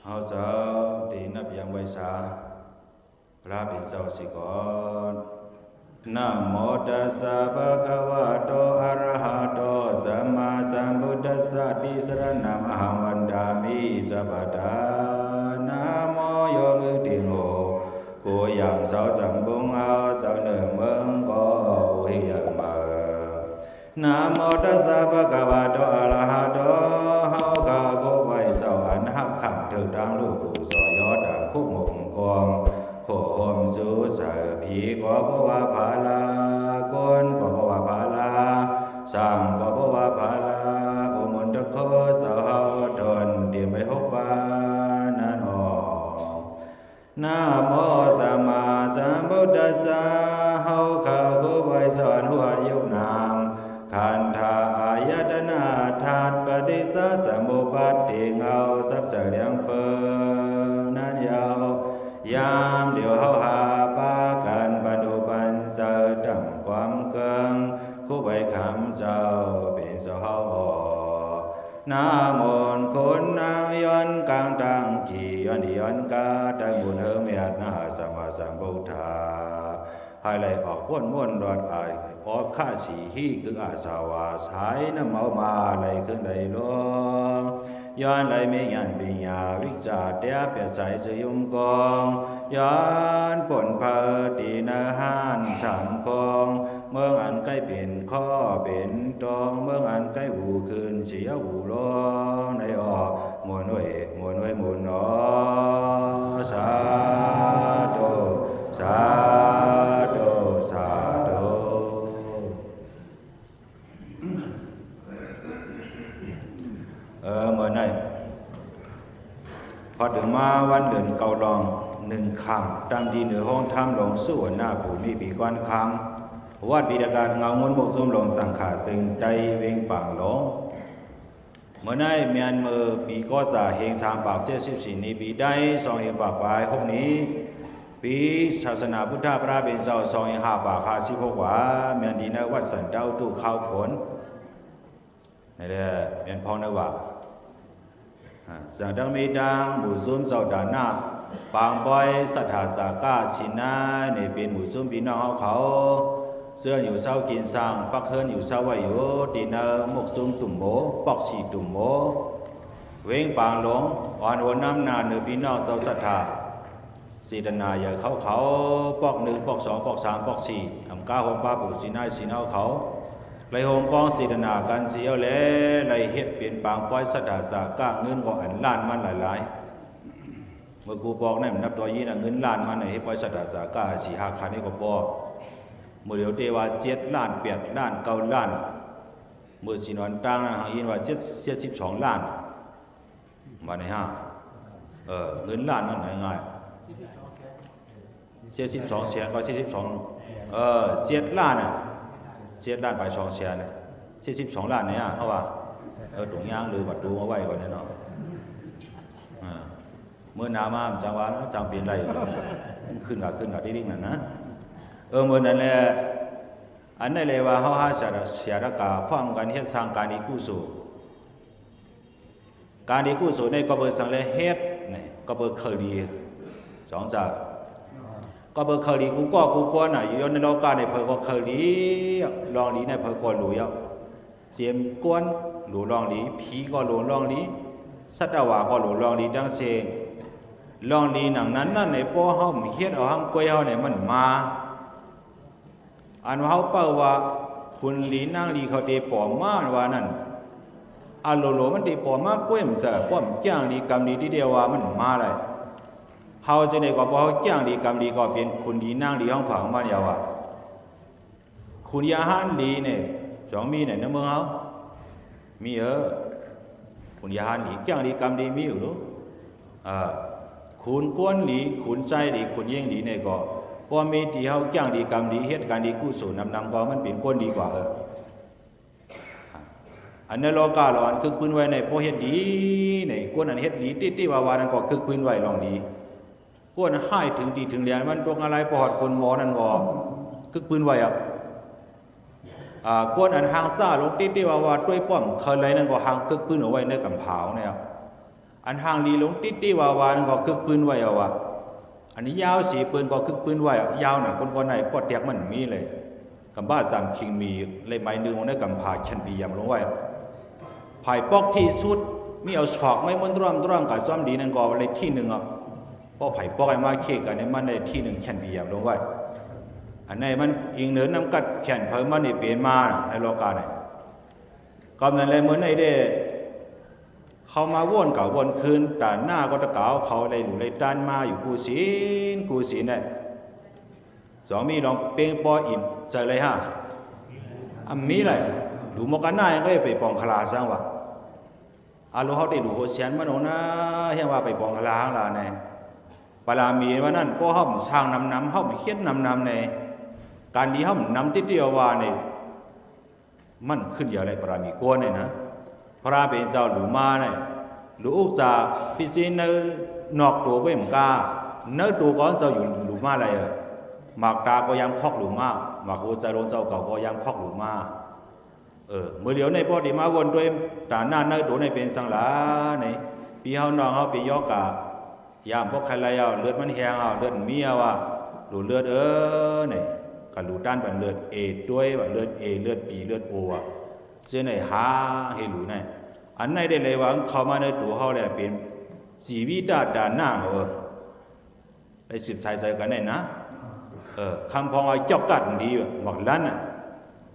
เฮาเจ้าที่นับยังไว้สาพระเป็นเจ้าสิก่อนนะโมตัสสะภะคะวะโตอะระหะโตสัมมาสัมพุทธัสสะติสรณะมหังวันดามิสัพพทานะโมโยมือติโงกูยังเสาสัมบุงเอาเสาเนิ่มเมืองก็วิยังมานะโมตัสสะภะคะวะโตอะระหะโตเฮาข้าก็ไว้เจ้าอันหับขับถึงดังลูกผู้สอยอดังคุกหมกกวงโผห่มสู่เสือผีก็บ่ว่าภาลาก้นก็บ่ว่าภาลาสร้างก็บ่ว่าภาลาอุมนตะโคเสาเฮาทนเดียมไปหกบานั่นออกนะโมสัมมาสัมพุทธัสสะเฮาข้าก็ไว้สอนหัวยุคนามขันธาอายตนะธาตุปฏิสสมุปาทิเงาสับเสรียงเปิงนั้นยาวยามเดียวเฮาหาปากันบรรดุปันเจอดังความเกิงคู่ใบคำเจ้าเป็นเสาเฮานาโมนคุณนางย้อนกลางตังขี่ย้อนย้อนกาตังบุญเฮเมียนาสัมมาสัมพุทธาภายไหลออกพ้นม้วนรอดอายออกข้าสีฮีคืออาสาวาสายน้ำเมามาไหลขึ้นไหลลงย้อนไหลไม่ยันปิญญาวิจารเดียเปียใจสยุมกองย้อนผลเพอตีนาหานสามกองเมืองอันใกล้เป็นข้อเป็นตองเมืองอันใกล้หูคืนเสียหูลงในออกมวนไว้มวนไว้มวนนอสาธุสาธุสาธุเมื่อไหร่พอถึงมาวันเดือนเกาลองหนึ่งคำตามที่เหนือห้องถ้ำหลงสู้หน้าผู้มีปีก้อนคำวัดปีดากาศเงางุนบกซุ่มลงสังขาซึ่งใจเวงปังหลงเมื่อไหร่เมียนมือปีก็จะเฮงสามปากเสีย14นี้ปีได้สองเฮงปากปลาย6นี้ปีศาสนาพุทธพระเป็นเจ้าสองเฮงห้าปาก56ว่าเมียนดีในวัดสันเต้าตู้ข้าวผลนี่แหละเมียนพองนะว่าจากดังมีดังหมู่ซุ่มเจ้าด่านหน้าปางบอยสถาจาก้าชินาในเป็นหมู่ซุ่มพี่น้องเขาเสื้ออยู่เศร้ากินสร้างปักเฮินอยู่เศร้าไว้อยู่ตีนหมกซุ่มตุ่มโมปอกสีตุ่มโมเว้งปางหลงอ่อนหัวน้ำนาเนื้อพี่น้องเจ้าศรัทธาสีดนาอย่าเขาปอกหนึ่งปอกสองปอกสามปอกสี่ทำก้าวป้าปู่สีนายสีเอาเขาไล่โฮมป้องสีดนากันเสียวแลไล่เฮ็ดเปลี่ยนปางป้อยสถาสาก้าเงินของอันล้านมันหลายๆเมื่อกูบอกนั่นนับตัวยี่นะเงินล้านมันให้ป้อยสถาสาก้าสี่ห้าคันนี่ก็พอเมื่อเดียวเทว่า7 ล้าน8 ล้าน9 ล้านเมื่อสีนอนตั้งนะหางยินว่า72 ล้านมาในห้าเงินล้านมันง่ายๆ72 แสนก็727 ล้านอ่ะ7 ล้านไป2 แสนเนี่ย72 ล้านเนี่ยเขาว่าถุงยางหรือวัดดูเอาไว้ก่อนเนี่ยเนาะเมื่อนามาจังหวะจังเปลี่ยนไรขึ้นกับดิ้งนั่นนะเมื่อนั้นแหละอันนั้นเลยว่าเขาหาเสียรกาฟังกันเฮ็ดสร้างการดีกุศลการดีกุศลในก็เบิดสังเลยเฮ็ดนี่ก็เบิดเคยดีสองจากก็เบิดเคยดีกูก็น่ะอยู่ในโลกาในเพิ่นก็เคยดีลองดีในเพิ่นก็รู้อยู่เสียมกวนรู้ลองดีผีก็รู้ลองดีสัตว์ว่าก็รู้ลองดีจังซี่ลองดีหนังนั้นนั่นในป้อเฮาเฮ็ดเอาหำกล้วยเฮาเนี่ยมันมาอันว่าเขาเป้าว่าคุณลีนางลีเขาเดปอมมาว่านั่นอันโลมันเดปอมมาก้วยมันจะป้อมจ้างลีกรรมลีที่เดียวว่ามันมาเลยเขาจะได้ก็บอกเขาจ้างลีกรรมลีก็เป็นคุณลีนางลีห้องผังมันยาวว่าคุณยาฮันลีเนี่ยสองมีเนี่ยในเมืองเขามีคุณยาฮันลีจ้างลีกรรมลีมีอยู่หรือคุณก้นลีคุณใจลีคุณเยี่ยงลีเนี่ยก็พอมีที่เขาจ้างดีกรรมดีเหตุการณ์ดีกุศลนำก็มันเป็นคนดีกว่าอันนี้โลกาหลอนคึกพื้นไว้ในพวกเฮ็ดดีในกวนอันเฮ็ดดีที่ว่านั้นก็คึกพื้นไว้ลองดีกวนให้ถึงดีถึงเรียนมันตรงอะไรปอดคนหมอนั่นก็คึกพื้นไว้กวนอันหางซ่าลงที่ว่าด้วยป้อมเคยไรนั่นก็หางคึกพื้นเอาไว้ในกำเผาเนี่ย อันห่างลีลงติดที่วาวานก็คึกปืนไว้เอาวะอันนี้ยาวสีปืนก็คึกปืนไว้ยาวหน่ะคนไหนก็เตียกมันมีเลยกำบ้าจำคิงมีเลยไม้นึงได้กำผาชันปียำลงไว้ภายปอกที่สุดมีเอาฉอกไม่มันร่วมกับซ้อมดีนั่นก็เลยที่หนึ่งอ่ะพอไผ่ปอกไอ้มาเคกันเนี่ยมันในที่หนึ่งชันปียำลงไว้อันไหนมันอิงเหนือน้ำกัดแขนเพิ่มมันนี่เปลี่ยนมาในโลกาเนี่ยก็นั่นเลยเหมือนไอ้เด้เขามาวนเก่าวนคืนแต่หน้าก็ตะเก่าเขาเลยหลุเลยด้านมาอยู่กูศีลเนี่ยสองมีลองเป้งปออิ่มใจเลยฮะอันมีเลยดูมกันหน้าก็ไปปองคลาสังวะอาลูเขาได้ดูเสียนมันโนนะเห็นว่าไปปองคลาข้างล่างเนี่ยปลามีว่านั่นพวกเขาสร้างนำเขาเขียนนำในการที่เขานำติดเดียวว่าเนี่ยมันขึ้นอย่างไรปลามีกวนเนี่ยนะพระเป็นเจ้าหลูมาเนี่ยหลูอุกจ่าพิจิตรนอกตัวเว้มกาเนื้อตัวก้อนเจ้าอยู่หลูมาอะไรอ่ะหมากตาก็ยังพอกหลูมาหมากโอใจลงเจ้าเก่าก็ยังพอกหลูมาเมื่อเดี๋ยวในพอดีมาวนด้วยตาหน้าเนื้อตัวในเป็นสังหลาในปีเฮานองเขาเป็นยอกะยามพวกใครไรเอาเลือดมันแห้งเอาเลือดเมียว่าหลูเลือดเนี่ยกับหลูด้านแบบเลือดเอด้วยว่าเลือดเอเลือดปีเลือดโออ่ะเจ้าในหาให้หลูในอันไหนได้เลยว่าเขามาในตัวเขาเลยเป็นชีวิตด้านหน้าไปสืบสายใจกันได้นะคำพองเอาจอกกัดดีหวังล้านอ่ะ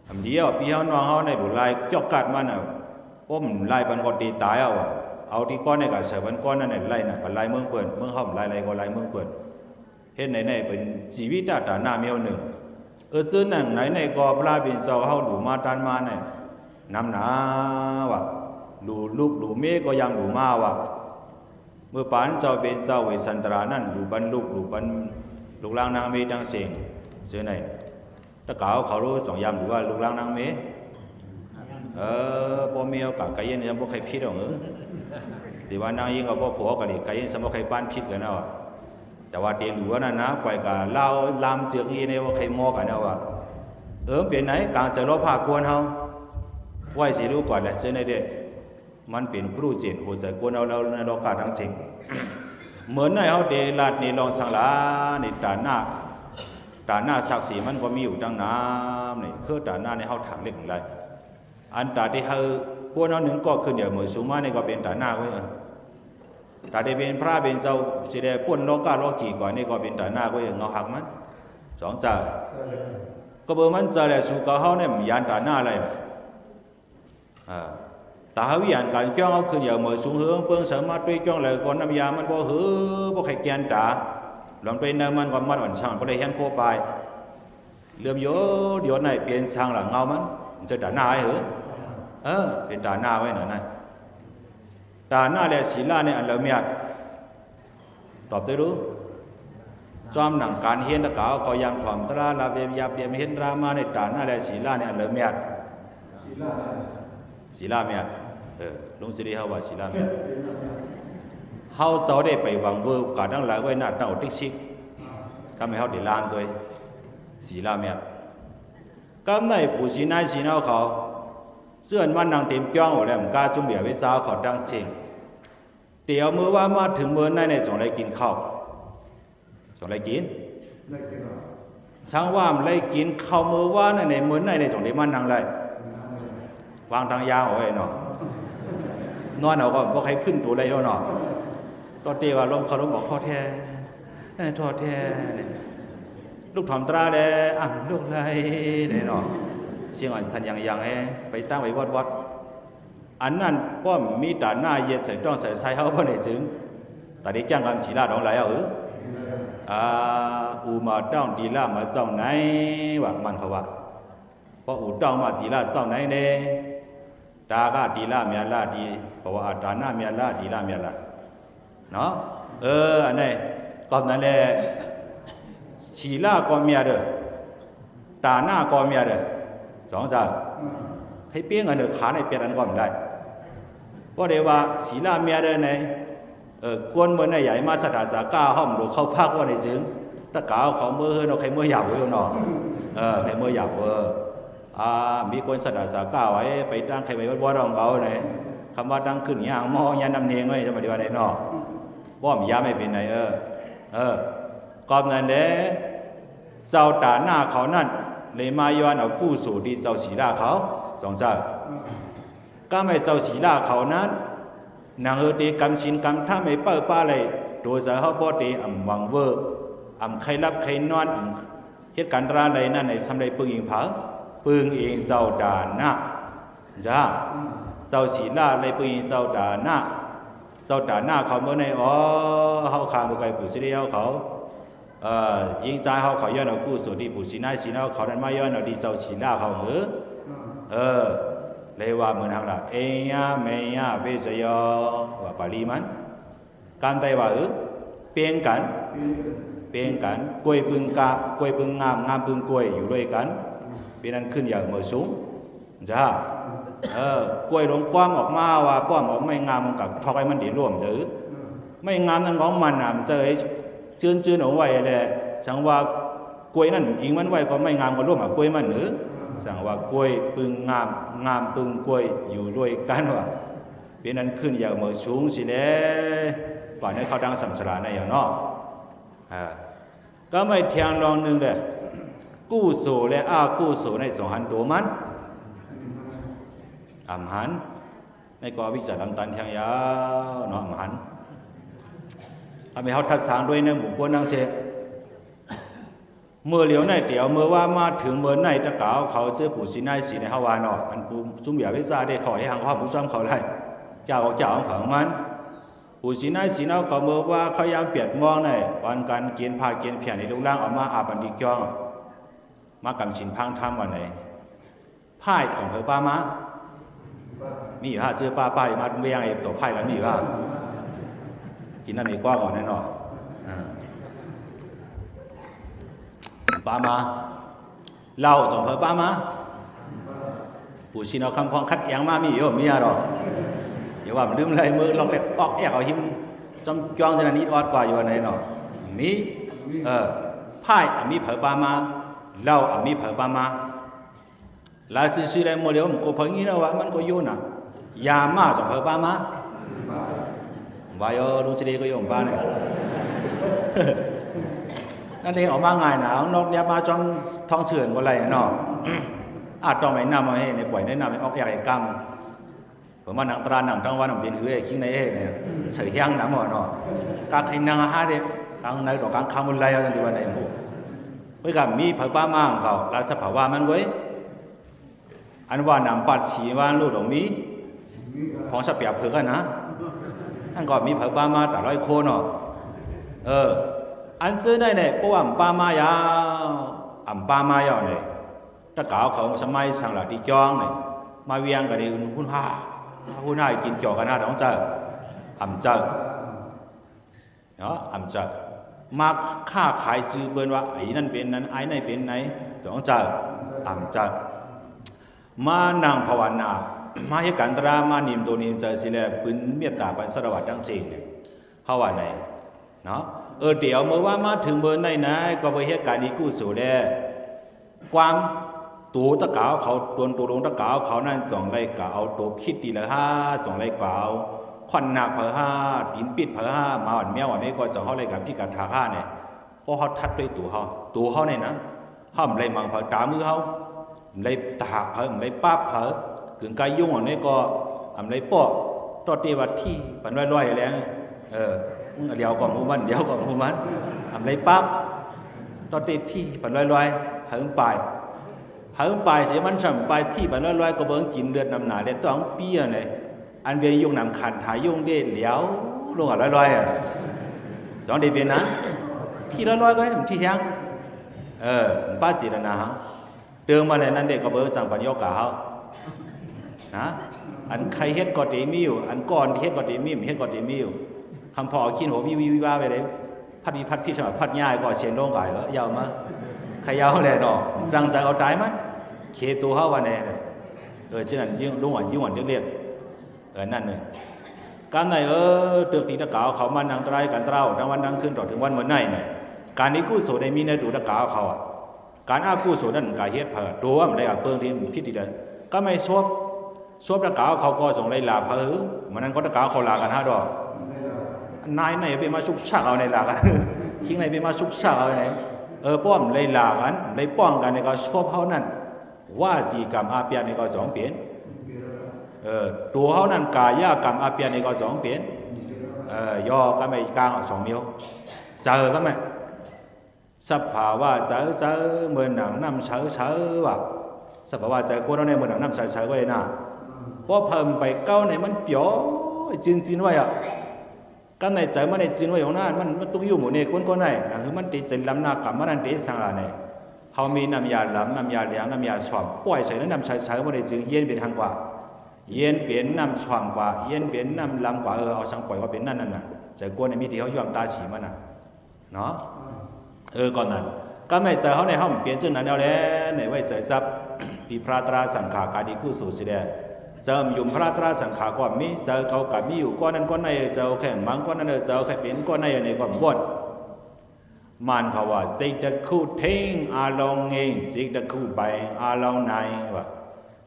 ทำดีเอาพี่เขาน้องเขาในบุไลจอกกัดมันอ่ะป้มไล่บันก็ตีตายเอาที่ก้อนในกับเสือบันก้อนนั่นไล่น่ะกับไล่เมืองเปิดเมืองห้อมไล่ก็ไล่เมืองเปิดเห็นไหนเป็นชีวิตด้านหน้าเมียวหนึ่งซึ่งนั่งไหนก็ปลาเป็นเสาเขาดูมาตันมาเนี่ยน้ำหนาวะลูกเมฆก็ยังดูมาวะเมื่อปานเจ้าเป็นเจ้าเวสันตรานั่นดูบันลูกลางนางเมฆดังเสียงเสียไหนถ้าเก่าเขารู้สองยามดูว่าลูกลางนางเมฆพอเมียวกับไก่เย็นยังบ่ใครพิษหรอกแต่ว่านางยิงกับพ่อผัวกับไก่เย็นสมบ่ใครป้านพิษกันนะวะแต่ว่าเตียนดูว่านั่นนะไปกับเล่าลามเจือกยีในว่าใครมอกันนะวะเป็นไหนกลางจะรบผ่ากวนเขาไหวสิรู้ก่อนแหละเช่นนี้เด็ดมันเป็นครูเจนหัวใจกวนเราในโลกาทั้งจริงเหมือนในเขาเดลาดนี่ลองสังลาในตาหน้าศักดิ์ศรีมันก็มีอยู่ดังน้ำนี่คือตาหน้าในเขาถังเล็กอะไรอันตาที่เขากวนเอาหนึ่งก็ขึ้นอย่างเหมือนสูงมาในก็เป็นตาหน้าไว้ตาที่เป็นพระเป็นเจ้าสิได้ป้นโลกาโลกีก่อนนี่ก็เป็นตาหน้าไว้เงาหักมันสองจ่าก็เบอร์มันจะแหละสู่กับเขาเนี่ยยานตาหน้าอะไรตาวิญญาณการจ้องเอาขึ้นอย่างเหมือนสูงเฮืองเพิ่งสามารถด้วยจ้องเลยก่อนน้ำยามันบ่หือบ่ใครแกนตาหลังไปเนื้อมันก็มัดอ่อนช่างก็ได้เห็นโคไปเลื่อมโยเดี๋ยวไหนเปลี่ยนช่างหลังเงามันจะด่าหน้าไอ้เหรอเป็นด่าหน้าไว้หน่อยนั่นด่าหน้าเนี่ยศีลาเนี่ยอันละเมียดตอบได้รู้จอมหนังการเฮียนตะเก่าเขายังถ่อมตราลาเบียยาเบียมเฮียนรามาในด่าหน้าเนี่ยศีลาเนี่ยอันละเมียดศีลาเมียดลุงสิริเขาว่าศีลาเมียดเขาเจ้าได้ไปหวังเวอร์กาดังหลายไว้หน้าเต่าติ๊กชิกก็ไม่เขาได้ลานตัวศีลาเมียดก็ไม่ผู้ศีนายศีนาเขาเสื่อนมันนางเต็มจ้องแล้วมันกล้าจุ่มเบียร์ไว้เจ้าเขาดังเสียงเดี๋ยวมือว่ามาถึงเมื่อนั่นในจงไรกินข้าวจงไรกินช่างว่ามันไรกินข้าวมือว่านั่นในเมื่อนั่นในจงไรมันนางไรวางทางยาวเอาไว้เนาะนอนเอาก็พวกใครขึ้นตัวไรแล้วเนาะตอนเดียวลมเขาลมบอกทอดแท้ลูกถอมตราเลยลูกไรเนี่ยเนาะเสียงอ่อนสันยังไปตั้งไว้วัดอันนั้นก็มีตาหน้าเย็นใส่จ้องใส่ใส่เขาเพราะในจึงแต่ได้จ้างกันศีลาดองไรอูมาเจ้าดีล่ามาเจ้าไหนวะมันเขาว่าเพราะอูเจ้ามาดีล่าเจ้าไหนเนี่ยตาก็ดีล่าเมียล่าดีเพราะว่าตาหน้าเมียล่าดีล่าเมียล่าเนาะอันนี้ก็นั่นแหละศีลาก็เมียเด้อตาหน้าก็เมียเด้อสองจ่าให้เปี้ยงอันเด้อขาในเปลี่ยนอันก็ไม่ได้เพราะเดี๋ยวว่าศีลาเมียเด้อในกวนเมื่อในใหญ่มาสถานจาก้าห้อมดูเข้าพักว่าในจึงตะกาวเขาเมื่อเราใครเมื่อหยาบไว้เนาะใครเมื่อหยาบมีคนสถานจาก้าไว้ไปตั้งใครไปวัดรองเขาไหน คำว่าดังขึ้นย่างหม้อยานำเนียงไว้จะมาดีว่าไหนเนาะป้อมยาไม่เป็นไหนกอบนั่นแหละเจ้าตาหน้าเขานั่นเลยมาย้อนเอากู้สู่ดีเจ้าศีลาเขาสองเจ้าก็ไม่เจ้าศีลาเขานั้นนางตีกำชินกำถ้าไม่เปิดป้าเลยโดยจะเขาบ่ตีหวังเวอร์ใครรับใครนอนเหตุการณ์อะไรนั่นในสำเร็จปึงอิงผาปึงเองเจ้าดาหน้าจ้าเจ้าศีลาเลยปึงเองเจ้าดาหน้าเจ้าดาหน้าเขาเมื่อในเขาขามไปไกลปู่สิเดียวเขายิงใจเขาย้อนเอากู้ส่วนที่ปู่ศีลาศีลาเขานั้นมาย้อนเอาดีเจ้าศีลาเขาเลยว่าเหมือนทางละเอียเมียเวสยว่าบาลีมันการได้ว่าเปลี่ยนกันกล้วยปึงกากล้วยปึงงามปึงกล้วยอยู่ด้วยกันเป็นนั้นขึ้นอย่างเมื่อสูงจ้ากล้วยลงป้อมออกมาว่าป้อมออกไม่งามกับทอกให้มันดีร่วมหรือไม่งามนั้นของมันมันจะจื้อเอาไว้แหละสังว่ากล้วยนั่นอิงมันไว้ก็ไม่งามก็ร่วมกับกล้วยมันหรือสั่งว่ากล้วยปึงงามปึงกล้วยอยู่ด้วยกันว่าเป็นนั้นขึ้นอย่างเมื่อสูงสิแล้วก่อนให้เขาดังสัมสราในอย่างนอกก็ไม่เทียงลองหนึ่งเลยกู้โสและกู้โสในสองหันตัวมันหันในกอวิจารณ์ตันเทียงยาวเนาะหันทำให้เขาทัดสางด้วยในหมู่พวกนั่งเสเมื่อเหลียวในเตี๋ยวเมื่อว่ามาถึงเมื่อในตะกาวเขาเสื้อปู่สีนายสีในฮาวานออันปูซุ้มเหยียบวิซาได้ขอให้หางข้าผู้ซ้ำเขาได้เจ้าของผังมันปู่สีนายสีนเขาเมื่อว่าเขายามเปียดมองในวันการเกียนพาเกียนเพียรในลูกล่างออกมาอาบันดีกองมากำชินพังทำวันไหนพ่ายของเผอป้ามามีอยู่ฮะเจอป้ามาเบี้ยงไอ้ตัวพ่ายกันมีอยู่ฮะกินนั่นเองกว้างก่อนแน่นอนป้ามาเล่าของเผอป้ามาปู่ชีนเอาคำพองคัดแยงมามีอยู่มีอะไรหรออย่าว่าลืมเลยมือลองเล็บออกแยกเอาหิมจอมจ้องเท่านั้นนิดอดกว่าอยู่ในหนอมีพ่ายมีเผอป้ามาเล่ามีเผอป้ามาลาซิซิเลยโมเดลมันก็พังงี้นะวะมันก็โยนอ่ะยามาจอมเผอป้ามาวายรู้จะดีก็โยมป้าเนี่ยนั่นเองออกมาง่ายหนาวนกยามาจอมท้องเสื่อนก็ไรเนาะต้องไปนำมาให้ในป่วยในนำให้ออกอยากไอ้กำผมว่าหนังตราหนังทั้งวันผมเป็นหือไอ้คิงในเนี่ยเสียยังน้ำหมดเนาะกางให้นางหาเด็กกางในดอกกางคำบุญไรเอากันดีวันไหนหมู่เพื่อกับมีเผอป้ามาของเขาราชภาวะมันไว้อันว่านำปัดฉีว่าลูกหลงมีของสเปียบเผือกนะท่านก็มีเผอป้ามาแต่ร้อยโคนเนาะอันซื้อได้เนี่ยเพราะว่าป้ามายาวป้ามายาวเนี่ยตะกาวเขาสมัยสั่งหลักที่จ้องเนี่ยมาเวียงกันเลยคุณห้ากินจ่อกันหน้าท้องเจ้าเจ้าเนาะเจ้ามาค้าขายจื้อเบิ้นว่าไอ้นั่นเป็นนั้นไอ้นั่นเป็นไหนท้องเจ้าเจ้ามานั่งภาวนามาให้กันตรามานิมตัวนิมเสสิแลพื้นเมตตาปัญสรวัตทั้งสี่เนี่ยเขาว่าไหนเนาะเดี๋ยวเมื่อว่ามาถึงเบอร์ไหนนะก็ไปเหตุการณ์นี้กู้สู่ได้ความตัวตะกาวเขาตัวลงตะกาวเขานั่นสองไรกาวตัวคิดดีละสองไรกาวควันหนักเผอดินปิดเผอมาวันเมียววันนี้ก็จะเขาไรกับพี่กัดทาเนี่ยเพราะเขาทัดด้วยตัวเขาเนี่ยนะห้ามไรมังเผอตามือเขาเลยตากเผอเลยป้าเผอถึงกายยุ่งอันนี้ก็เลยปอตอตีวัดที่ปันร้อยๆแล้วเดี๋ยวก่อนผู้มันเลยป้าตอตีที่ปันร้อยๆหึงไปเสียมันสั่งไปที่ปันร้อยๆก็เบิ่งกินเลือดน้ำหนาได้ต้องเปี้ยเลยอันเวียนยุ่งนำขันถ่ายยุ่งได้เหลียวลงร้อยๆต้องได้เป็นนะที่ร้อยๆก็ให้ที่ยังป้าจีรนาเดิมมาเลยนั่นเด็กก็เบิ่งจังปัญญากาเขานะอันใครเฮ็ดก็ตีมีอยู่อันก่อนเฮ็ดก็ตีมีเฮ็ดก็ตีมีอยู่คำพอกินหัววิวาไปเลยพัดพี่สมัยพัดง่ายก็เชียนโล่งไก่ก็ยาวมาใครยาวเลยเนาะรังใจเอาตายมั้ยเคตัวเขาวันไหนเช่นนั้นยิ่งลุงยิ่งวันเรียกนั่นเลยการไหนเตือกตีตะกาวเขามานั่งไตรกันเต้าทั้งวันนั่งขึ้นต่อถึงวันเหมือนไหนเนี่ยการนี้กู้โสได้มีในดูตะกาวเขาการกู้โสนั่นกายเฮ็ดเผอตัวมันได้เปิงที่พิษดีเลยก็ไม่ซบ ชอบตะกาวเขาก็ส่งไล่ลาเขามันนั้นก็ตะกาวเขาลากันฮะดอกนายไหนไปมาชุกชักเอาในลากันคิงไหนไปมาชุกชักเอาไหนป้อมไล่ลากันไล่ป้องกันในก็ชอบเขานั่นว่าจีกรรมอาเปียในก็จ่องเปลี่ยนตัวเขานั่นกายกรรมอาเปียในก็จ่องเปลี่ยนย่อก็ไม่กลางสองมิ้วเจอก็ไม่สภาวะเจอเมื่อหนังน้ำเฉยว่ะสภาวะเจอกูเราในเมื่อหนังน้ำเฉยไว้น่ะเพราะเพิ่มไปเก้าในมันเปียวจินไว้อ่ะกันในใจมันในจินไว้ของนั่นมันต้องอยู่หมู่ในคนก็ไหนนะคือมันติดใจลำหน้ากรรมมันนั่นติดสังหารในเขามีน้ำยาล้ำน้ำยาเลี้ยงน้ำยาชอมปล่อยใส่แล้วน้ำเฉยมันในจึงเย็นเป็นทางกว่าเย็นเปลี่ยนน้ำชอมกว่าเย็นเปลี่ยนน้ำล้ำกว่าเอาสังปล่อยว่าเป็นนั่นน่ะใจกวนในมีที่เขายอมตาฉีมันน่ะเนาะก่อนนั้นก็ไม่ใจเขาในห้องเปลี่ยนจึงนั้นแล้วแหละในไว้ใส่ซับปีพระตราสังขารการดีกู้สู่สิเดเจอยุ่มพระตราสังขารก็มีเจอเขากับมีอยู่ก้อนนั้นก้อนในเจอแค่มังก้อนนั้นเจอแค่เป็นก้อนในในก้อนบ้วนมันเขาว่าสิตะคู่ทิ้งอาลงเองสิตะคู่ไปอาลงในว่า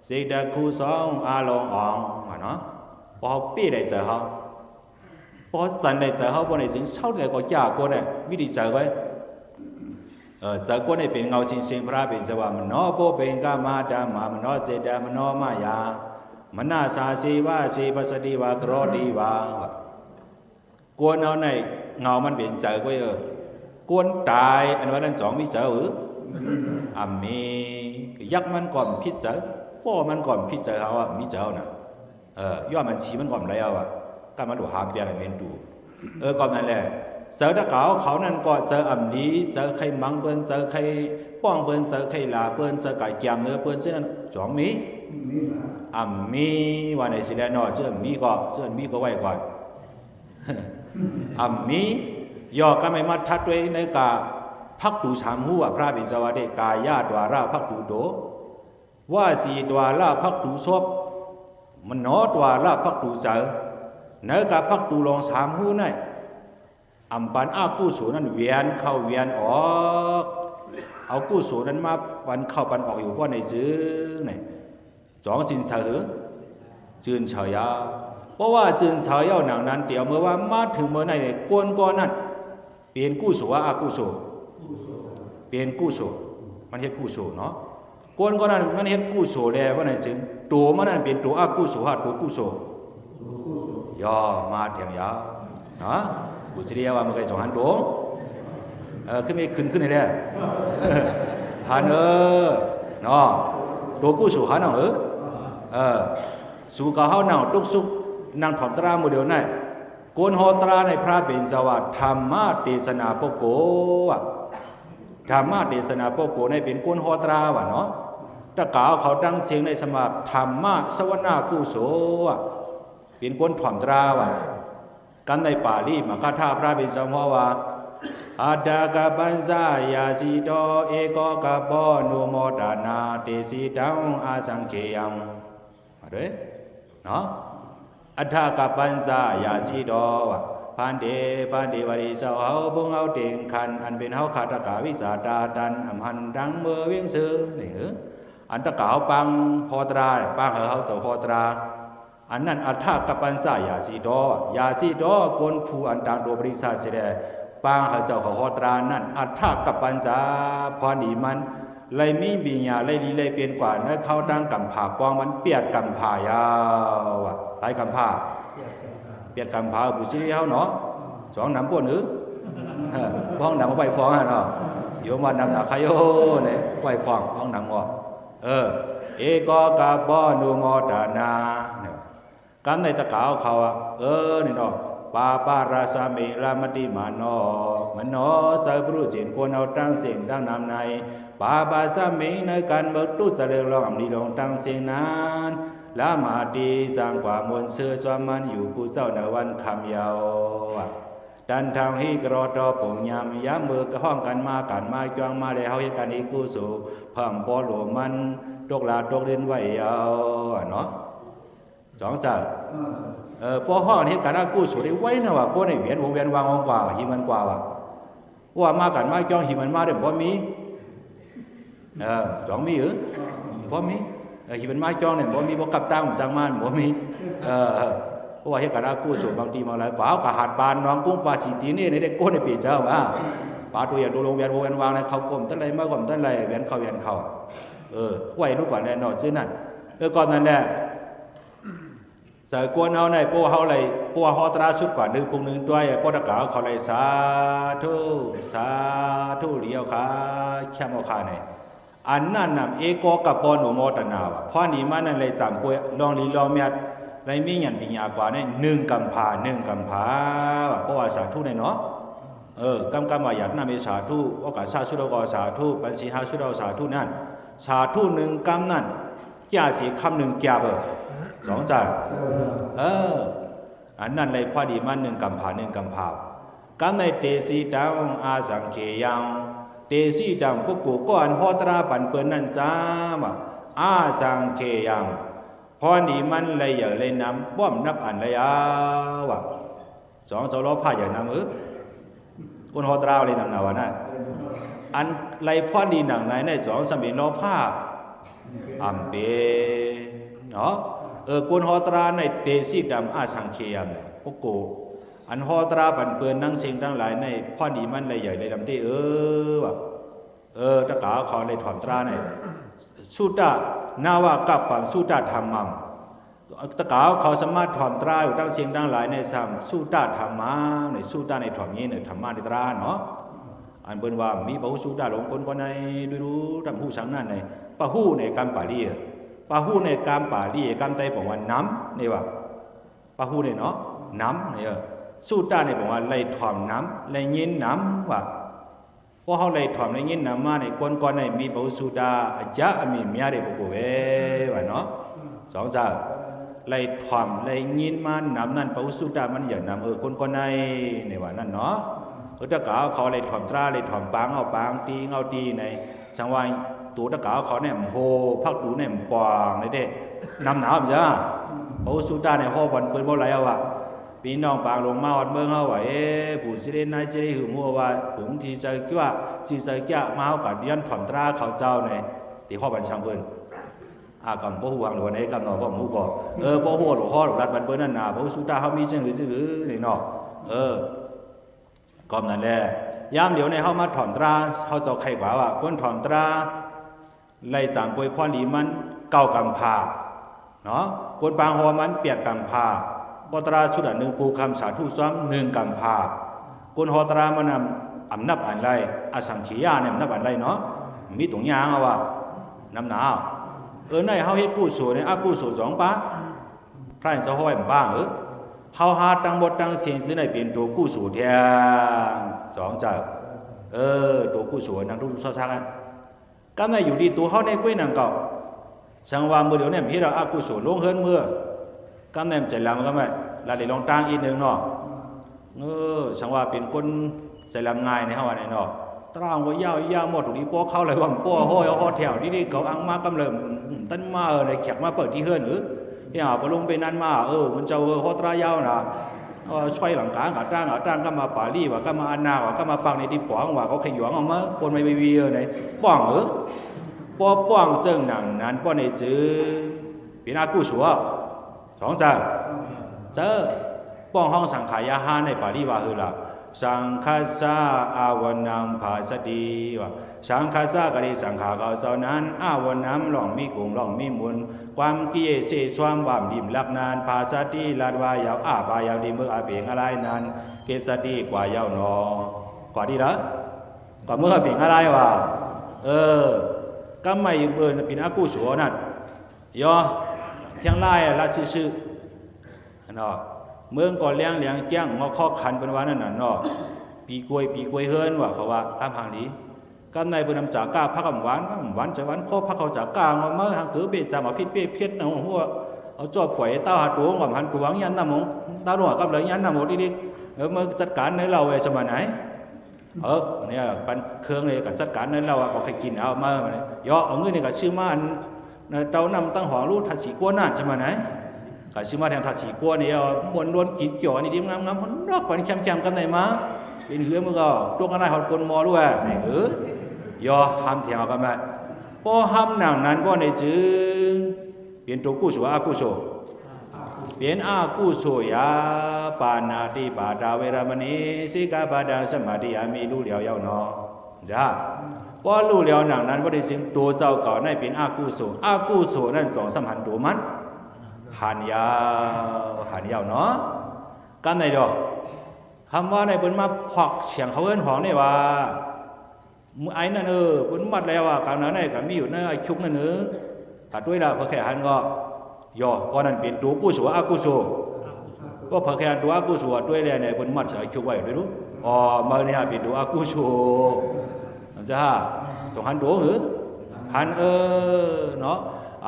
สิตะคู่สองอาลงอ่องเนาะพอปีได้เจอเขาพอสันได้เจอเขาพอในสิ่งเช่าได้ก็ยากกว่าเนี่ยวิธีเจอไว้เจอคนในเป็นเงาสิงสิงพระเป็นสวามโนโปเป็นกามาดามามโนเจดามโนมายามนาสาสีวาสีปัสดีวากรอดีวากวนเอาในเงามันเป็นเจอไว้กวนตายอันว่านั้นจ่องมีเจอมียักษ์มันก่อนพิจเจอพ่อมันก่อนพิจเจอเขาว่ามีเจอน่ะย่อมันชี้มันก่อนไรเอาก็มาดูหาเปียอะไรเมนดูก่อนนั่นแหละเจอตะเกาเขานั่นก็เจออันนี้เจอใครมังเปิ้นเจอใครป้องเปิ้นเจอใครลาเปิ้นเจอไก่แกมเนื้อเปิ้นเช่นนั้นจ่องมีว่าในสิแดนอเชื่อมีก็ไว้ก่อนมีย่อก็ไม่มาทัดไว้ในกาพักตูสามหัวพระบิณฑบาตกายาดวาราพักตูโดว่าสีดวาราพักตูซบมันนอดวาราพักตูเจอในกาพักตูลองสามหัวนั่นอัมปันอากู้สูนั้นเวียนเข้าเวียนออกเอากู้สูนั้นมาปันเข้าปันออกอยู่เพราะในจื้อไหนสองจินเสือจืนเฉยาเพราะว่าจืนเฉยาหนังนั้นเดี๋ยวเมื่อว่ามาถึงเมื่อไหนเนี่ยกวนก้อนนั้นเปลี่ยนกู้สูอากู้สูเปลี่ยนกู้สูมันเฮ็ดกู้สูเนาะกวนก้อนนั้นมันเฮ็ดกู้สูแล้วว่าไหนจึงตัวมันนั้นเป็นตัวอากู้สูตัวกู้สูย่อมาเถียงยาวเนาะบุษเรียว่ามันเคยสองหันตัวขึ้นไม่ขึ้นเลยเนี่ยหันเนาะตัวกู้สู่หันสู่กับเขาหนังตุกสุกนางถอมตราโมเดลนั่นโกนโหตราในพระเป็นสวัสดิ์ธรรมะเทศนาโปโกธรรมะเทศนาโปโกในเป็นโกนโหตราวะเนาะตะกาวเขาตั้งเสียงในสมาธรรมะสวนากุโสเป็นโกนถอมตราวะกันในปาลีมากาธาพระเป็นสมภวะอาดากาปัญญายาสีโตเอกกาปอนุโมทนาเตสีตังอาสังเขยังมาด้วยเนาะอัฏฐกาปัญญายาสีโตพันเดวริเจ้าเฮาพงเฮาเต็งคันอันเป็นเฮาขาตกาวิสาตาตันอำหันดังเมื่อเวียงซื้อนี่อันตะกาวปังพอตราปังเฮาเจ้าพอตราอันนั้นอัฏฐกปัญญายาสีโตกวนผู้อันต่างโดบริษัทเสดปางเจ้าของตรานั่นอัฏฐกปัญญาพอดีมันเลยมีบิญญาเลยดีเลยเปลี่ยนกว่าเนื้อเข้าดังกำผาปองมันเปียดกำผายาวหลายกำผาเปียดกำผาบุษรีเขาเนาะสองน้ำป้วนหรือป้องน้ำมาไปฟองเนาะโยมวันน้ำหนักใครโอ้เนี่ยไปฟองป้องน้ำงอเอกกาบอนุโมทนากันในตะกาวเขานี่เนาะปาปาราสามิลามติมานอมันนอใจพระเจนควรเอาตั้งเสียงตั้งนำในปาปาสามิในการเบิกตู้จะเรียกร้องดีลงตั้งเสียงนั้นละมาดีสร้างความมวลเสื่อจอมมันอยู่กูเจ้าในวันคำยาวดันทางให้กรอดอปุ่งยำย้ำมือกระห้องกันมาจวงมาเลยเฮาเหตุการณ์อีกูสู่เพิ่มปอหลวมันตกลาตกเล่นไว้เอาเนาะสองจ่าพอห้องนี้การกู้สุดได้ไว้นะว่าพวกในเวียนวงเวียนวางองกว่าหิมันกว่าว่ามากันมาจ้องหิมันมาเดี๋ยวพอมีจ้องมีหรือพอมี ที่เป็นไม้จ้องเนี่ยบ่มีบ่กับตั้งจังมันบ่มีเพราะว่าเหตุการณ์กู้สูบบางทีมาแล้วป่าวกะหัดบานน้องกุ้งปลาสีตีนี่ในเด็กก้นในปีเจ้าว่าป่าตัวอย่างดูโรงเรียนโรงเรียนวางในเขากลมตั้งไรมากกว่าตั้งไรเวียนเขาไหวลูกกว่าแน่นอนชื่อนั่นก่อนนั้นแหละสายกวนเอาในพวกเขาเลยพวกเขาตราชุดกว่า1 นึงด้วยพวกตะกาวเขาเลยสาธุเลี้ยวขาแค่มาขาในอันนั้นนำเอโกกับปอนุโมทนาวเพราะนี่มันนั่นเลย3 กวยลองลีลองเมียดไรมีหยันปิญญากว่าเนี่ย1 กำพาเพราะว่าสาธุในเนาะกำว่าหยัดนำมีสาธุโอกาสสาธุเราก็สาธุปัญสีหาสุเราสาธุนั่นสาธุ1 กำนั่นแก่สีคำ1 แก่เบอร์2 จ่ายอันนั้นเลยพอดีมัน1 กำพากำในเตสีดังอาสังเขยังเตสีดังพวกกูก็อันโหตราปันเปินนั่นจ้ามาอาสังเขยังพอดีมันเลยอย่าเลยนำป้อมนับอันเลยวะ2 ล้อผ้าอย่านำคนโหตราเลยนำนาวนะอันเลยพอดีหนังไหนใน2 3 ล้อผ้าอัมเปเนาะคนโหตราในเตสีดำอาสังเขยังพวกกูอันโหตราปันเปินนั่งสิ่งทั้งหลายในพอดีมันเลยใหญ่เลยดำที่วะตะกาเขาเลยถอนตราในสุดานาวากับความสุดาธรรมังตะกาเขาสามารถถอนตราอยู่ทั้งสิ่งทั้งหลายในสามสุดาธรรมังในสุดาในถอนนี้ในธรรมะในตราเนาะอันเปินว่ามีพระสุดาหลงคนในดูทำผู้สังนั่นในพระหู้ในกรรมปาลีปะหู้ในกรรมปาลีกรรมไตบอกว่าน้ำนี่ว่าปะหู้เนี่ยเนาะน้ำเนี่ยสู้ด้านในบอกว่าไล่ถอมน้ำไล่ยินน้ำว่าพวกเขาไล่ถอมไล่ยินน้ำมาในก้อนในมีปะสุดาจะมีเมียได้บุกเว้ว่าเนาะ2 จ่าไล่ถอมไล่ยินมาน้ำนั่นปะสุดามันอย่างน้ำก้อนในว่านั่นเนาะตะกาเขาไล่ถอมตราไล่ถอมปางเอาปางตีเอาตีในสังวายตัวตะกาเขาเนี่ยโหพักดูเนี่ยปางเลยเด้น้ำหนาวจ้าปะสุดาในห้องวันเปิดบ่ไหลเอาว่ะพี่น้องปางลงมาวัดเมืองเขาว่าผู้สิเรนนายสิเรหือมัวว่าผมที่จะคิดว่าสิจะแก่มาเขากับยันถอนตราเขาเจ้าในที่ข้อบัญชังเพิ่นกำพ่อหัวหรือว่าในกำนอพ่อหมูก่อพ่อหัวหลวงพ่อหลวงรัฐบันเปิ้นนั่นน่ะพ่อสุดาเขามีเชิงหือนี่เนาะก็นั่นแหละยามเดี๋ยวในเขามาถอนตราเขาเจ้าใครกว่าว่าคนถอนตราไล่3 ป่วยพ่อหลีมัน9 กำพาเนาะคนปางหัวมัน8 กำพาปตราชุด1 ปูคำสาธุซ้อม1 กำพาคนโหตรามานำอำนับอันไรอสังขียาเนี่ยนับอันไรเนาะมีตรงยางเอาว่าน้ำหนาวในเฮาเฮ็ดกู้สูในกู้สู2 ปะพระจะห้อยบ้างเฮาหาตั้งหมดตั้งสิ่งซึ่งได้เป็นตัวกู้สูแท้2 จ่าตัวกู้สูนังทุกซอซักกันก็ไม่อยู่ดีตัวเฮาในกุ้ยนังเก่าสังวามือเดี๋ยวเนี่ยพี่เรากู้สูลงเฮิรนเมื่อกำเนิดใจลำก็ไม่เราได้ลองตั้งอีกหนึ่งเนาะสังว่าเป็นคนใจลำง่ายในห้องวันนี้เนาะตรางว่ายาวหมดถูกนี้พวกเขาเลยว่าพวกห้อยแถวที่นี่เขาอังมากำเริมตั้นมาเลยแขกมาเปิดที่เฮือนหรือเนี่ยพอลงไปนั้นมามันจะเขาตรายาวนะช่วยหลังกลางหาจ้างก็มาปารีว่าก็มาอันนาว่าก็มาปังในที่ป๋องว่าเขาขยงออกมาคนไม่วีไหนป้องป้องเจิ้งหนังนั้นป้องในจื้อเป็นกู้สัว2 จ่าป้องห้องสังขายาหาในปารีว่าคือละสังฆาสาอาวนังภาสติว่าสังฆาสากริสังขาเขาเจ้านั้นอาวนังหล่องมีกุ่งหล่องมีมุนความเกี้ยเสสวามวามดิมลักนานภาสติลาดวายาวบายาวดีมืออาเปียงอะไรนั้นเกสติกว่ายาวนอกว่าดีละกว่ามือเปียงอะไรวะก็ไม่เป็นกู้สัวนั่นย่อเที่ยงไล่ละชื่อเนาะเมืองก่อนเลี้ยงแจ้งงอข้อขันเป็นวันนั้นน่ะเนาะปีกวยเฮิรนว่าเขาว่าตามทางนี้กำในเป็นน้ำจากก้าพักหวานจะหวานข้อพักเขาจากก้างมาทางถือเบ็ดจามพิษเพี้ยนนะหัวเอาจอบปล่อยเต้าหาตัวกับหันตัวยันน้ำมงตาหนวดกับเลยยันน้ำมงดิเมื่อจัดการในเราไอ้สมัยไหนเนี่ยปันเครื่องเลยกับจัดการในเราเอาใครกินเอามาเนี่ยย่อเอาเงินเนี่ยกับชื่อมาเต้านำตั้งหอรู้ทัดสีกัวน่าสมัยไหนกาชิมาแทงทัดสีกัวเนี่ยมวนล้วนกินเกี่ยวนี่ดิมงามคนรอกปันแคมกันไหนมาเป็นเหือมือก็ตัวกันได้หอดคนมอด้วยนี่ย่อห้ามแทงกันไหม พอห้ำหนังนั้นก็ในจึงเปลี่ยนตัวกู้โสอากู้โสเปลี่ยนอากู้โสยาปานาติปาดาเวรมณีสิกาปาดาสมาธิยามีรู้เหลียวยาวนอจ้าพอรู้เหลียวหนังนั้นก็ได้จึงตัวเจ้าเก่าในเป็นอากู้โสนั่นสองสามหันตัวมันหันยาวเนาะกันไหนดอกคำว่าในบนมาพอกเฉียงเขาเอิ้นของนี่ว่าไอ้นั่นบนมัดแล้วว่าการนั้นในก็มีอยู่ในไอ้ชุกนั่นถ้าด้วยละพอแค่หันก็ย่อก็นั่นเป็นตัวกู้โสอากู้โสก็พอแค่ตัวอากู้โสด้วยแล้วในบนมัดไอ้ชุกไว้ด้วยรู้อ๋อมาเนี่ยเป็นตัวอากู้โสจ้าต้องหันตัวหันเนาะ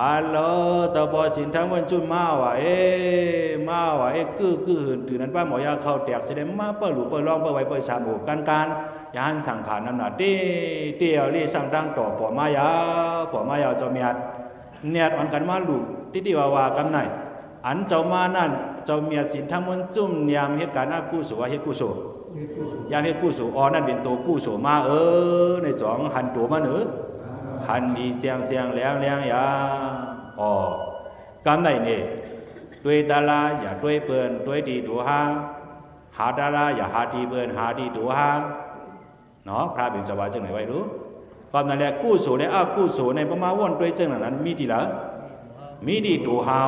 อัลลอฮ์เจ้าพ่อจินทั้งวันจุนมาว่าคือตื่นนั้นป้าหมอยาเข้าแตกแสดงมาเปิดหลูเปิดร้องเปิดไว้เปิดสามหมู่การยานสั่งผ่านน้ำหนักเตี้ยวรีสั่งดังต่อปอมายาเจ้าเมียดเนี่ยอันกันมาหลูที่ว่ากันไหนอันเจ้ามานั่นเจ้าเมียสินทั้งวันจุ่มยามเหตุการณ์อากู้โสเหตุกู้โสยามเหตุกู้โสอ๋อนั่นเป็นตัวกู้โสมาในจ่องหันตัวมาหันดีเจียงแรงยาอ๋อกำไหนเนี่ยด้วยตาลาอย่าด้วยเปินด้วยดีตัวหาตาลาอย่าหาดีเปินหาดีตัวเนาะพระบิณฑบาตจังไหนไว้รู้ความนั่นแหละกู้โสในกู้โสในประมาว่นด้วยจังนั้นมีดีละมีดีตัวเฮา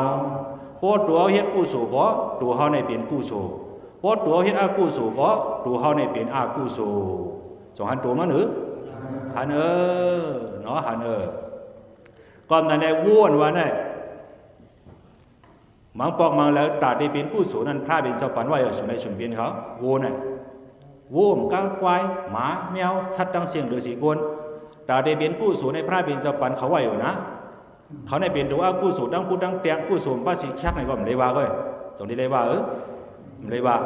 พอตัวเฮ็ดกู้โสเพราะตัวเฮาในเป็นกู้โสพอตัวเฮ็ดกู้โสเพราะตัวเฮาในเป็นกู้โสสองหันตัวมันหันเนาะหันก่อนนั้นได้ว่นว่าเนี่ยมังปอกมังแล้วตาได้เป็นกู้โสนั้นพระเป็นเจ้าปันว่าอยู่ในชุมเพียนเขาโวน่ะโวมก้างควายหมาแมวสัตว์ต่างเสียงหรือสีกวนตาได้เป็นกู้โสในพระเป็นเจ้าปันเขาว่าอยู่นะเขาในเป็นตัวกู้โสดังพูดดังเตียงกู้โสป้าสีชักในก็ไม่ได้ว่าก็ตรงที่ได้ว่าไม่ได้ว่า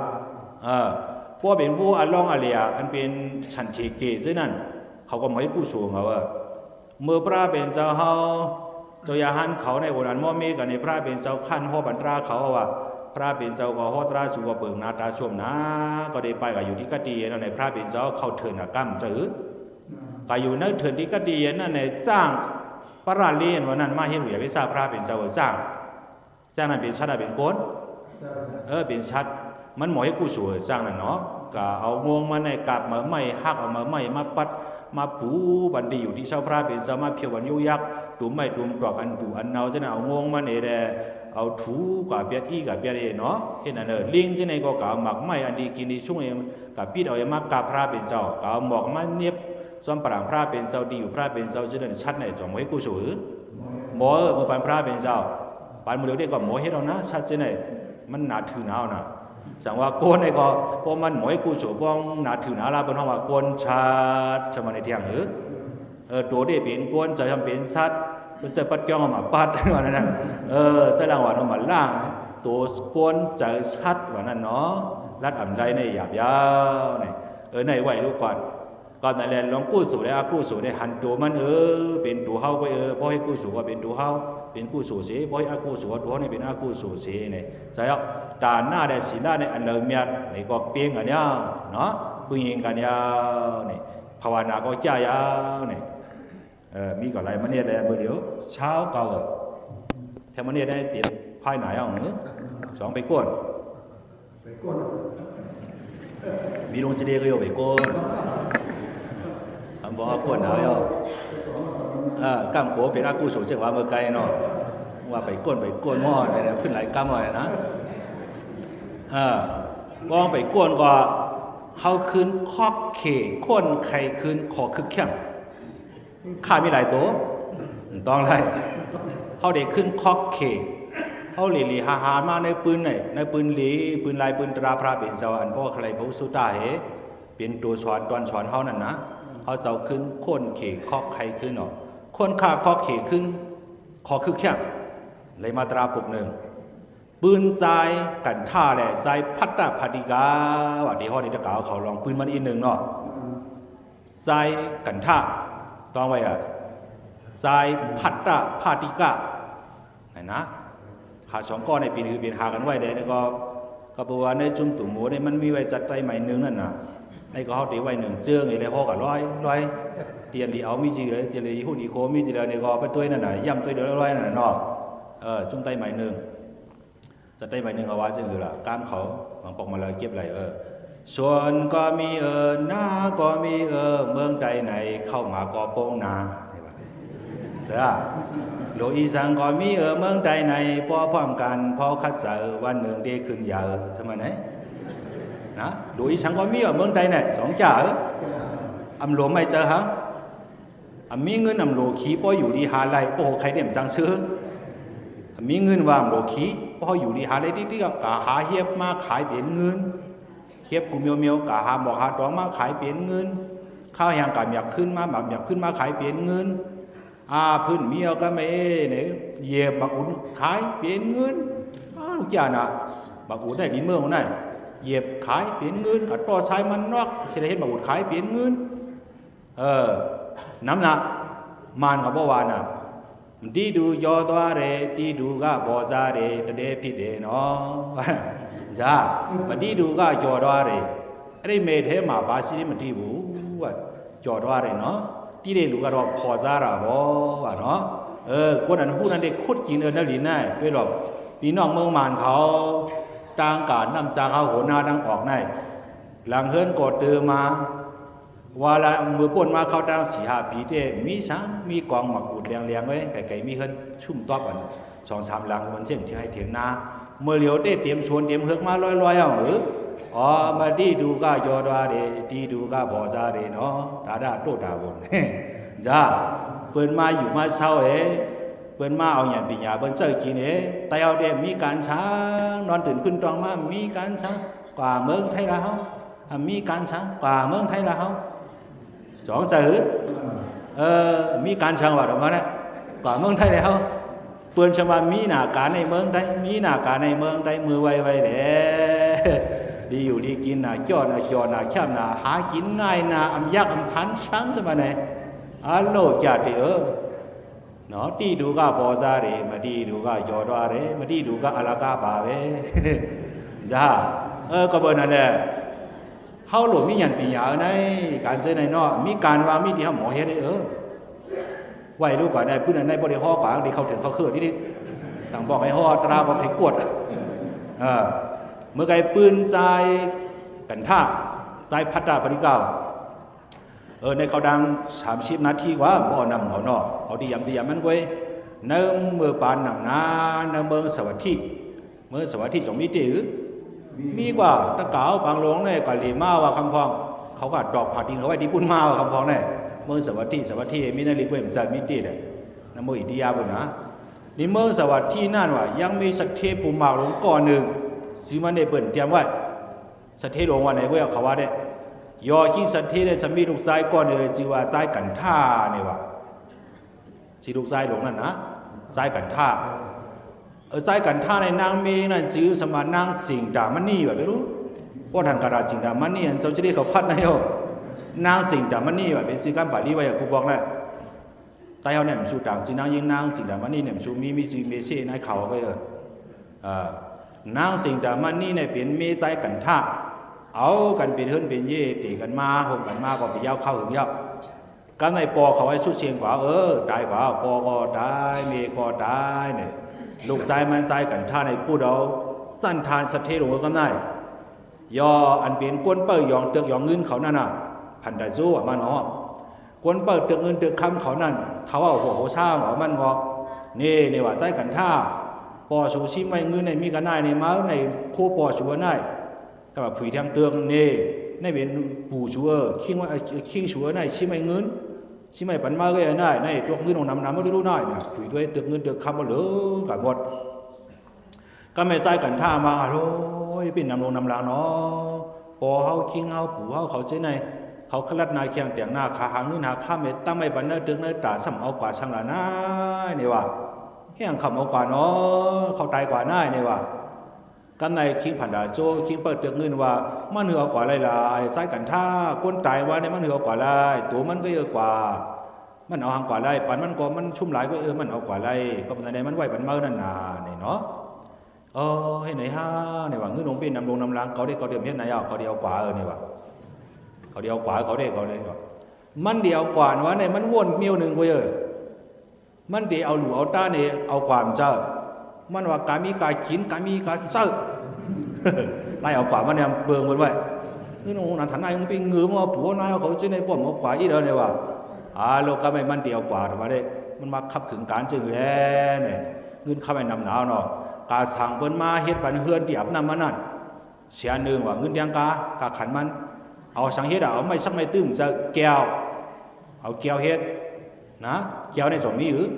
พวกเป็นผู้อัลลองอาเลียอันเป็นฉันเชเกซึ่งนั่นเขาก็ไม่กู้โสเขาว่าเมื่อพระเป็นเจ้าเฮาเจ้าอยาหันเขาในโบราณมอมีกันในพระเป็นเจ้าขั้นหอบันตราเขาว่าพระเป็นเจ้าก็หอตราสูบเปิงนาตาช่วมนะก็ได้ไปกับอยู่ที่กตีนั่นในพระเป็นเจ้าเขาเถินกั้มเจือก็อยู่ในเถินที่กตีนั่นในจ้างพระราเลียนวันนั้นมาเห็นหรือวิสาพระเป็นเจ้าจ้างนั้นเป็นชัดเป็นโกนเป็นชัดมันหมอให้กู้สวยจ้างนั่นเนาะก็เอางวงมาในกาบมาไม่หักเอามาไม่มาปัดมาปูบันดีอยู่ที่เช้าพระเป็นเจ้ามาเพียววันยุยักตุ่มไม่ตุ่มกรอกอันตุอันเนาจะเอางวงมาเนี่ยเอาถูกับเบียดอีกับเบียดเนาะเห็นนั่นลิงที่ในก็กล่าวหมักไม่อันดีกินในช่วงเองกับพี่เอาอย่างมากกาพระเป็นเจ้ากล่าวหมอกมันเนียบซ้อมปรางพระเป็นเจ้าดีอยู่พระเป็นเจ้าจะเดินชัดในจอมไว้กู้สูหมอเมื่อปันพระเป็นเจ้าปันมือเดียวก็หมอเฮ็ดเอานะชัดจะไหนมันหนาถือหนาวนะสั่งว่าโกนในก็พวกมันหมอให้กู้สูพวกหนาถือหนาลาเป็นห้องว่าโกนชัดชมาในเที่ยงหรือตัวได้เป็นโกนจะทำเป็นชัดมันจะปัดย่องมาปัดว่านั่นจะรางวัลมาล่างตัวโกนจะชัดว่านั่นเนาะรัดอ่ำไรในหยาบยาวในไหวลูกก่อนก่อนนั่นแหละลองกู้สู่ได้กู้สู่ได้หันตัวมันเป็นตัวเฮาไปพอให้กู้สู่ว่าเป็นตัวเฮาเป็นกู้สู่เสียพอให้กู้สู่ว่าตัวนี่เป็นกู้สู่เสียเนี่ยใช่ครับตาหน้าได้สีหน้าในอันเดิมเนี่ยในก็เปลี่ยนกันเนี่ยเนาะปุยยิงกันเนี่ยเนี่ยภาวนาก็จ่ายเนี่ยมีก่อนอะไรมันเนี่ยได้เมื่อเดียวเช้าเก่าแถมมันเนี่ยได้ติดภายไหนเอาหรือสองไปก้นมีลงจีเดียก็โยไปก้นทำบ่อก้นหนาวย่อกำโขเป็นอากูสูเจ้าว่าเมื่อไกลเนาะว่าไปก้นหม้ออะไรเนี่ยขึ้นหลายกำอะไรนะมองไปก้นก็เขาคืนคอกเข่ข้นไข่คืนขอคึกเข้มข้ามีหลายตัวต้องไรเขาเด็กขึ้นคอกเข่เขาหลีหามาในปืนไหนในปืนหลีปืนลายปืนตราพระเป็นเจ้าอันพ่อใครพระสุตาเหเป็นตัวสอนตอนสอนเขานั่นนะเขาเจ้าขึ้นข้นเข่คอกไข่ขึ้นเนาะข้นข้าคอกเข่ขึ้นขอคึกเข้มเลยมาตราปกหนึ่งปืนใจกันท่าแหละใจพัตตาพดิกาว่าที่ห้อนี้จะกล่าวเขาลองปืนมันอีกหนึ่งเนาะใจกันท่าต้องไว้ใจพัตตาพดิกาไหนนะหาสองก้อนในปีนี้เป็นหากันไว้ได้แล้วก็บอกว่าในจุ่มตุ่มหมูเนี่ยมันมีไว้จัดใจใหม่หนึ่งนั่นนะ ในก็เขาตีไว้หนึ่งเจื้อไงเลยพ่อกับร้อยเตียนดีเอามีจีเลยเตียนดีหุ่นดีโคมีจีเลยในก็ไปตัวนั่นน่ะย่ำตัวเดียวร้อยนั่นน่ะเนาะจุ่มไตใหม่หนึ่งจะไตใหม่หนึ่งเขาว่าจึงคือละก้ามเขาบางปอกมาเลยเก็บไหลส่วนก็มีหน้าก็มีเมืองใดไหนเข้ามาก็โป้งนาเจ้าโลอีสังก็มีเมืองใดไหนพอพร้อมกันพอคัดเจอวันหนึ่งได้ขึ้นยาวใช่ไหมไหนนะโลอีสังก็มีเมืองใดไหนสองจ่าอำหลวงไม่เจอฮะมีเงินอำหลวงขี้พออยู่ดีหาไรโอ้ใครเดี่ยมจังซื้อมีเงินวางอำหลวงขี้พออยู่ดีหาไรที่ก็กะหาเฮียบมาขายเปลี่ยนเงินเฮียบผู้เมียวกะหาบอกหาดองมาขายเปลี่ยนเงินข้าวแห้งกะอยากขึ้นมาแบบอยากขึ้นมาขายเปลี่ยนเงินพื้นเมียวก็ไม่เนี่ยเย็บบักอุ่นขายเปลี่ยนเงินลูกจ่าน่ะบักอุ่นได้ดีเมื่อวันไหนเย็บขายเปลี่ยนเงินกับต่อชายมันนอกที่ได้เห็นบักอุ่นขายเปลี่ยนเงินน้ำหนักมันกับบ่าวน่ะดีดูยอตัวเรดีดูก็บ่ซาเรตะเดพิเดเนาะจ้ามาดีดูก็ยอตัวเรไอ้เมธมาบาสิมันดีบุว่ายอตัวเรเนาะที่ได้ลูกก็รอพอซาระบ่ว่าเนาะคนนั้นผู้นั้นได้ขุดกินนั่นลินได้ด้วยหรอกพี่น้องเมืองมานเขาต่างการนำจากเขาโหนาดังออกได้หลังเฮิรนกอดเตือมาว่าละมือป่นมาเขาดังสีหาปีเตมีช้างมีกองหมักอุดเลียงไว้ไก่มีเฮิรนชุ่มตอบกัน2-3 หลังมันเช่นที่ให้เถียงนาเมื่อเหลียวได้เตรียมชวนเตรียมเฮือกมาลอยมาดีดูก็ยอดว่าเดดีดูก็บ่ซาเดเนาะดาโตดาบุญจ้าเปิ้นมาอยู่มาเศร้าเปิ้นมาเอาอย่างปัญญาเปิ้นเจอกินแต่เอาเดมีการช้างนอนตื่นขึ้นตองมามีการช้างกว่าเมืองไทยแล้วมีการช้างกว่าเมืองไทยแล้วสองจือมีการช้างว่าดอกมาเนี่ยกว่าเมืองไทยแล้วเปิ้นจะมามีหน้าการในเมืองไทยมีหน้าการในเมืองไทยมือไวๆเด้ดีอยู่ดีกินน่ะจอดน่ะแค่น่ะหากินง่ายน่ะอำยักอำพันช้างสมัยไหนโลจัดเนาะดีดูก็บ่ซาเรมาดีดูก็ยอดว่าเรมาดีดูก็อลากาบาเว้จ้าก็เบิ่นนั่นแหละเฮาหลวงมีหยันปัญญาในการเจอในเนาะมีการว่ามีที่เฮาหมอเฮ็ดได้ไว้รู้ก่อนได้ผู้นั้นได้บ่ได้ฮ้อปากที่เขาถึงเขาคือที่ต่างบอกให้ฮ้อตราบ่ให้กวดเมื่อไกปืนทรายกันท่าทรายพัดดาปริกาในเขาดัง30 นาทีกว่าบ่นำเขาเนาะเอาดียำมันไว้เนื้อมือปานหนังนาเนื้อเมืองสวัสดิ์เมืองสวัสดิ์สองมิติมีกว่าตะเก๋าบางหลวงเนี่ยก็ลีมาว่าคำพองเขาก็ดอกผัดดินเขาไว้ที่ปุ่นมาว่าคำพองเนี่ยเมืองสวัสดิ์มีนาฬิกาเป็นสามมิติเลยน้ำมืออิทยาบุญนะนี่เมืองสวัสดิ์นั่นว่ายังมีสักเทภูมิมาหลวงก่อนหนึ่งสิมันได้เปิดเตรียมไว้สักเทหลวงวันไหนก็เขาว่าได้ยอขิงสักเทเนี่ยจะมีลูกชายก่อนเลยจีว่าใจกันท่าเนี่ยว่าสิลูกชายหลวงนั่นนะใจกันท่าใจกันท่าในนางเมนั่นจื้อสมานางจิงดามันนี่แบบไม่รู้ว่าทันกระดาจิงดามันนี่เจ้าจะได้เขาพัดนายโยนางจิงดามันนี่แบบเป็นสิ่งการบาลีไว้กูบอกแล้วแต่เขาเนี่ยมันชูต่างสินางยิงนางจิงดามันนี่เนี่ยมันชูมีจีเมเซ่นายเขาไปนางจิงดามันนี่เนี่ยเป็นเมใจกันท่าเอากันเป็นเฮิรนเป็นเย่ตีกันมาห่มกันมาก็ไปยาวเข้าถึงยาวกันในปอเขาไว้ชุดเชียงกว่าตายกว่าปอก็ตายเมก็ตายเนี่ยลูกใจมันใจกันท่าในผู้เราสั้นทานสะเทลงก็ได้ยออันเป็นก้นเปิดยองเตือกยองเงินเขานั่นน่ะพันได้สู้มันหรอก้นเปิดเตือกเงินเตือกคำเขานั่นเขาว่าหัวเขาช่างหรอมันงอนี่ว่าใจกันท่าปอสูชิไม่เงินในมีกันได้ในม้าในคู่ปอชัวได้ก็แบบผีทางเตืองนี่เป็นปู่ชัวคิงชัวได้ชิไม่เงินชิไม่ปันมาก็ได้ในตัวเงินของน้ำไม่รู้ได้เนี่ยผีด้วยเตือกเงินเตือกคำมาเหลือกันหมดก็ไม่ใจกันท่ามาโอ้ยเป็นน้ำลงน้ำลางเนาะปอเขาคิงเขาปู่เขาเจ้าในเขาขลัดนายเคียงเตียงหน้าขาหางเงินหาข้ามเม็ดตั้งไม่บันเนอร์ตึกเนอร์ตาสัมเอากว่าช่างละน้าเนี่ยว่าแห้งคำเอากว่าเนาะเขาตายกว่าน้าเนี่ยว่ากันในคิงผันดาโจคิงเปิดตึกเงินว่ามันเหนือกว่าไรใจกันท่าก้นตายว่าเนี่ยมันเหนือกว่าไรตัวมันก็เยอะกว่ามันเอาหางกว่าไรปันมันก็มันชุ่มหลายก็มันเอากว่าไรก็เป็นอะไรมันไหวปันเมื่อนั่นนาเนี่ยเนาะให้ไหนฮะเนี่ยว่าเงินลงเป็นนำลงนำล้างเขาได้เขาเดียมเฮ็ดไหนเอาเขาเดียวกว่าเนี่ยว่า เขาเดียวกว่าเขาได้เขาเลยมันเดียวกว่าว่าเนี่ยมันวนเมียวหนึ่งกูเยอะมันเดียวเอาหลูเอาต้าเนี่ยเอาความเจ้ามันว่ากามีกาขินกามีกาเจ้าไล่เอากว่ามันเนี่ยเบิ่งมันไว้นี่น้องนั่นฐานนายมันเป็นเงือมาผัวนายเขาจะในป้อมเอากว่าอีเดินเลยว่าโลกก็ไม่มันเดียวกว่าทำไมได้มันมาขับขึงการจึงแล้วเนี่ยเงินเข้าไปนำหนาวเนาะกาสั่งเปิ้นมาเฮ็ดบันเฮือนที่อาบน้ำมันนั่นเสียหนึ่งว่าเงินเดียงกาขันมันเอาสังเฮ็ดเอาไม่สักไม่ตื้มจะแก้วเอาแก้วเฮ็ดนะแก้วในสมมีหรือ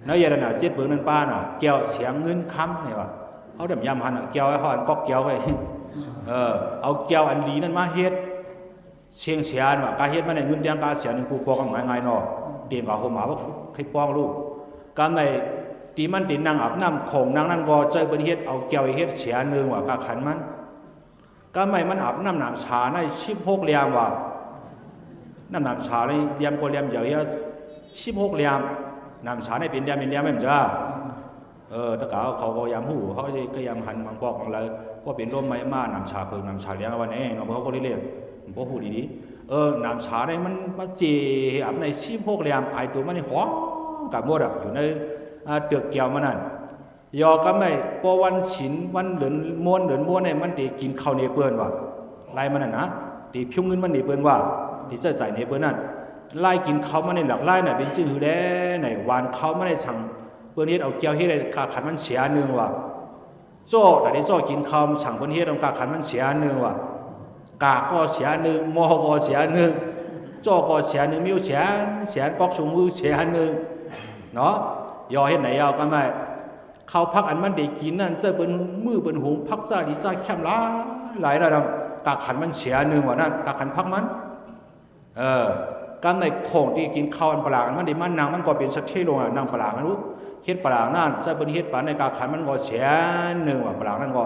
น้อยยันน่ะเจ็ดเบิ่งนั่นป้าน่ะแก้วเสียงเงินค้ำเนี่ยว่าเขาเดิมยำหันแก้วไอ้ห่อนก๊อกแก้วไปเอาแก้วอันดีนั่นมาเฮ็ดเชียงเสียนว่ากาเฮ็ดมาในเงินเดียงกาเสียหนึ่งกูปอกกันง่ายๆเนาะเตียงกับหัวหมาว่าให้ป้องลูกการในตีมันตีนางอาบน้ำของนางนั่นก็เจอเป็นเฮ็ดเอาแก้วเฮ็ดเสียหนึ่งว่ากาขันมันก็ไม่มันอาบน้ำชาใน16เหลี่ยมว่าน้ำชาในเหลี่ยมก็เหลี่ยมใหญ่16เหลี่ยมน้ำชาในเป็นเหลี่ยมไม่เหมือนจ้าถ้าเขาก็ยำหูเขาก็ยำหันมังบอกอะไรก็เป็นร่มไม้มาน้ำชาเพิ่งน้ำชาเลี้ยงวันนี้เนาะเขาก็เรียกผมก็พูดดีๆน้ำชาในมันมาเจียบใน16เหลี่ยมไอตัวมันนี่หัวกับมดอยู่ในเตือกแก้วมันนั่นยอก็ไม่พอวันฉินวันเดือนม้วนเนี่ยมันตีกินข้าวเนเปื้อนว่าไล่มันน่ะนะตีพิ้งเงินมันเนเปื้อนว่าตีจะใส่เนเปื้อนนั่นไล่กินข้าวมันในหลักไล่น่ะเป็นจื้อแด้ไหนวานข้าวมันในฉังเปื้อนเฮ็ดเอาแก้วเฮ็ดขาขันมันเสียหนึ่งว่าโจ้แต่ที่โจ้กินข้าวฉังเปื้อนเฮ็ดเอาขาขันมันเสียหนึ่งว่ากาก็เสียหนึ่งมอก็เสียหนึ่งโจ้ก็เสียหนึ่งมิ้วเสียปอกชงมือเสียหนึ่งเนาะยอเฮ็ดไหนยาวก็ไม่เขาพักอันมันได้กินนั่นจะเป็นมือเป็นหงพักจ้าดีจ้าแคมหลายระดับกาขันมันเสียหนึ่งว่านั่นกาขันพักมันการในของที่กินข้าวอันปลามันได้มันนางมันก็เป็นสักเทลงนางปลามันรู้เฮ็ดปลานั่นจะเป็นเฮ็ดปลาในกาขันมันก็เสียหนึ่งว่าปลานั่นก็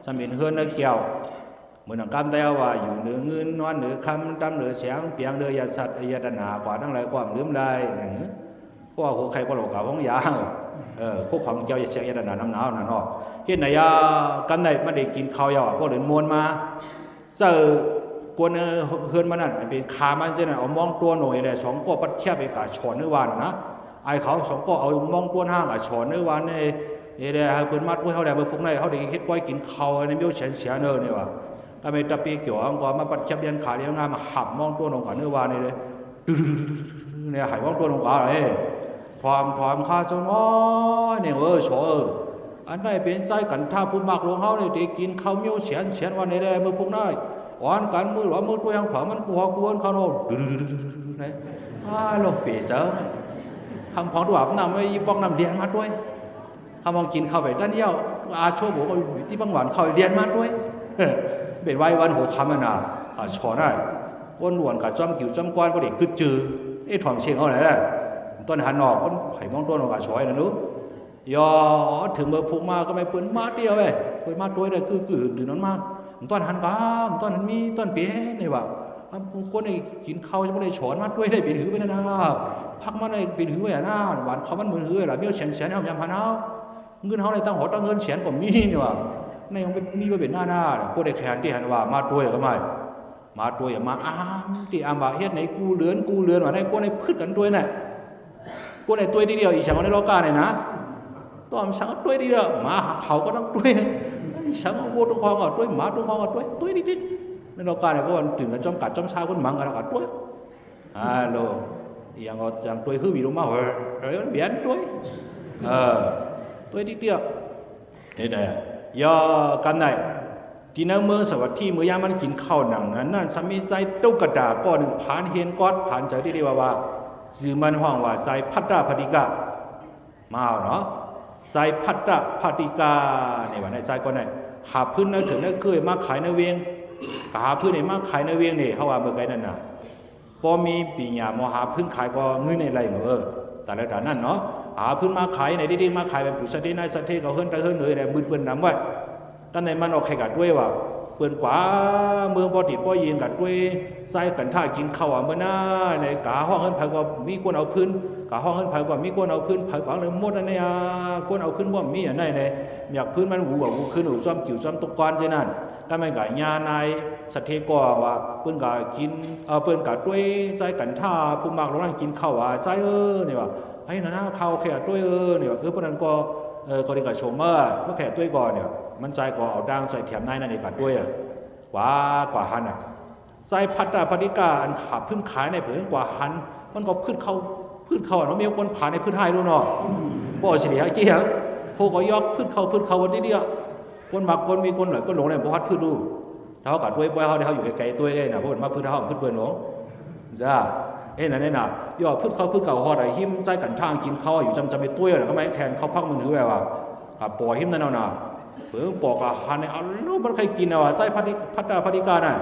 จะเป็นเฮือนเนื้อเกี่ยวเหมือนกำได้ว่าอยู่เหนือเงินนอนเหนือคำดำเหนือเสียงเปียงเหนือยาสัตว์ยาดนากว่าทั้งหลายความลืมได้พวกหัวใครก็หลอกกับห้องยาพวกของเจ้าเสียงยาดนาน้ำหนาวน่ะเนาะเฮ็ดไหนกันไหนไม่ได้กินข้าวยาพวกเดินมวนมาเจอกวนเฮือนมันนั่นเป็นขามันจะน่ะเอามองตัวหน่อยเลยสองก็ปัดเทียบไปกับชอนเนื้อวานนะไอ้เขาสองก็เอามองตัวห้างกับชอนเนื้อวานเนี่ยเดี๋ยวเพิ่นมัดไว้เขาได้เพิ่นพวกนั้นเขาได้เฮ็ดไว้กินข้าวในเมียวเสียเนื้อเนี่ยว่าก็ไม่ตะปีเกี่ยวก็มาปัดเทียบเรียนขาเรียนงานมาหับมองตัวลงกับเนื้อวานนี่เลยเนี่ยหายมองตัวลงกับอะไรพร้อมข้าจงอ้อเนี่ยโฉอันได้เป็นใจกันท่าพูดมากลงเขาเนี่ยได้กินข้าวเมียวเสียนวันนี้ได้มือพวกนั้นอ่อนกันมือหรือมือตัวยังเผามันกลัวเขาโน่นี่ลงเปียเจ้าคำของตัวอาบน้ำไม่ป้องน้ำเลี้ยงมาด้วยคำมองกินข้าวไปด้านเดียวอาโชว์บอกว่าที่บางวันข้าวเลี้ยงมาด้วยเป็นไว้วันหัวคำน่ะชอได้วันหวนกับจอมกิ่วจอมกวนก็เด็กคือจือถอมเชียงเขาไหนได้ต้นหันนอกคนไผ่มองต้นออกกับชอยนะนุ๊ยอถึงเบอร์ผูกมาก็ไม่ปืนมาเดียวเลยปืนมาตัวเลยคือดื่นนั้นมาต้นหันบ้ามต้นหันมีต้นเปี้ยนี่ว่าคนไอ้กินข้าวจะไม่ได้ฉอนมาด้วยได้เป็นหือไปนะพักมาได้เป็นหือไปนะหวานเขามันมือหือหล่ะเบี้ยวเฉียนเอายำพานาเงินเขาในตั้งหัวตั้งเงินเฉียนผมมีนี่ว่าในมันมีว่าเป็นหน้าคนไอ้แขนที่หันว่ามาด้วยก็ไม่มาด้วยมาที่บาเฮ็ดไหนกูเลือนว่าในคนไอ้พืชกันด้วยน่ะคนไอ้ตัวเดียวอีฉันเอาในโลกาเนี่ยนะตอนฉันเอาตัวเดียวมาเขาก็ต้องด้วยฉันเอาวัวตุ้งคองก็ด้วยหมาตุ้งคองก็ด้วยดิในโลกาเนี่ยก็ถึงกับจอมกัดจอมชาคนมังกันแล้วก็ด้วยโลอย่างตัวหื้อมีลงมาเหรอเบียนตัวดิเดียวนี่ได้ยอกันไหนที่นั่งเมืองสวัสดิ์เมื่อยามมันกินข้าวหนังนั่นสามีใจตุ๊กตาก้อนหนึ่งผ่านเห็นก้อนผ่านใจที่เรียกว่าสื่อมันห้องว่าใจพัตตาพติกามาเนาะใจพัตตาพติกาเนี่ยว่าในใจก้อนไหนหาพื้นนั่งถึงนั่งเคยมาขายในเวียงหาพื้นในมาขายในเวียงเนี่ยเขาว่าเมื่อไงนั่นน่ะพอมีปีญามหาพื้นขายก็เงินในไรแต่ละด่านนั่นเนาะหาพื้นมาขายในดีๆมาขายเป็นผู้สตินายสติเขาเฮิร์นเลยแต่มืดๆน้ำไว้ตั้งในมันออกแข่งกันด้วยว่าเปิ่นกว่าเมืองปอติดปอยินกันด้วยใส่กันท่ากินข้าวเมื่อหน้าในกาห้องเฮิร์นไผ่ก็มีคนเอาพื้นกาห้องเฮิร์นไผ่ก็มีคนเอาพื้นไผ่ฝังเลยหมดอันนี้คนเอาพื้นว่ามีอย่างไรเนี่ยอยากพื้นมันหูขึ้นหูจอมกิ่วจอมตกก้อนใช่นั่น ก็ไม่กะญาในสเทกว่าเปิ้นกะกินเปิ้นกะด้วยใจกันท่าผู้มากลงนั้นกินข้าวว่าใจเนี่ยว่าไอ้นั่นข้าวแค่ด้วยเนี่ยเปิ้นนั้นก็ก็ได้กะชมเมื่อแค่ด้วยก่อนเนี่ยมันใจก็เอาดังใจแถมในนั่นนี่กะด้วยกว่าหันอ่ะใจพัดดาปฏิกาอันขาพึ่งขายในเผือกว่าหันมันก็พืชเขาเนาะมีคนผ่านในพืชไทยรู้เนาะบ่สิหาเกี่ยงพวกก็ยกพืชเขาวันนี้เนี่ยคนมักคนมีคนหน่อยก็หลงในบ่ฮัดพืชดูเขาก็ด้วยบ่เฮาได้เฮาอยู่ไกลๆตัวเองน่ะเพราะมันมาพืชเฮาพืชเปิ้นหลงจ้านั่นน่ะยอดพืชเขาฮอดไอ้หิมใจกันทางกินข้าวอยู่จำไปตัวน่ะก็ไม่แคนเขาพักมือถือไว้ว่าปล่อยหิมนั่นน่ะเพิ่งปอกอ่ะหันเนี่ยเอาลูกมันใครกินอ่ะว่าใจพัดดาปฏิกาน่ะ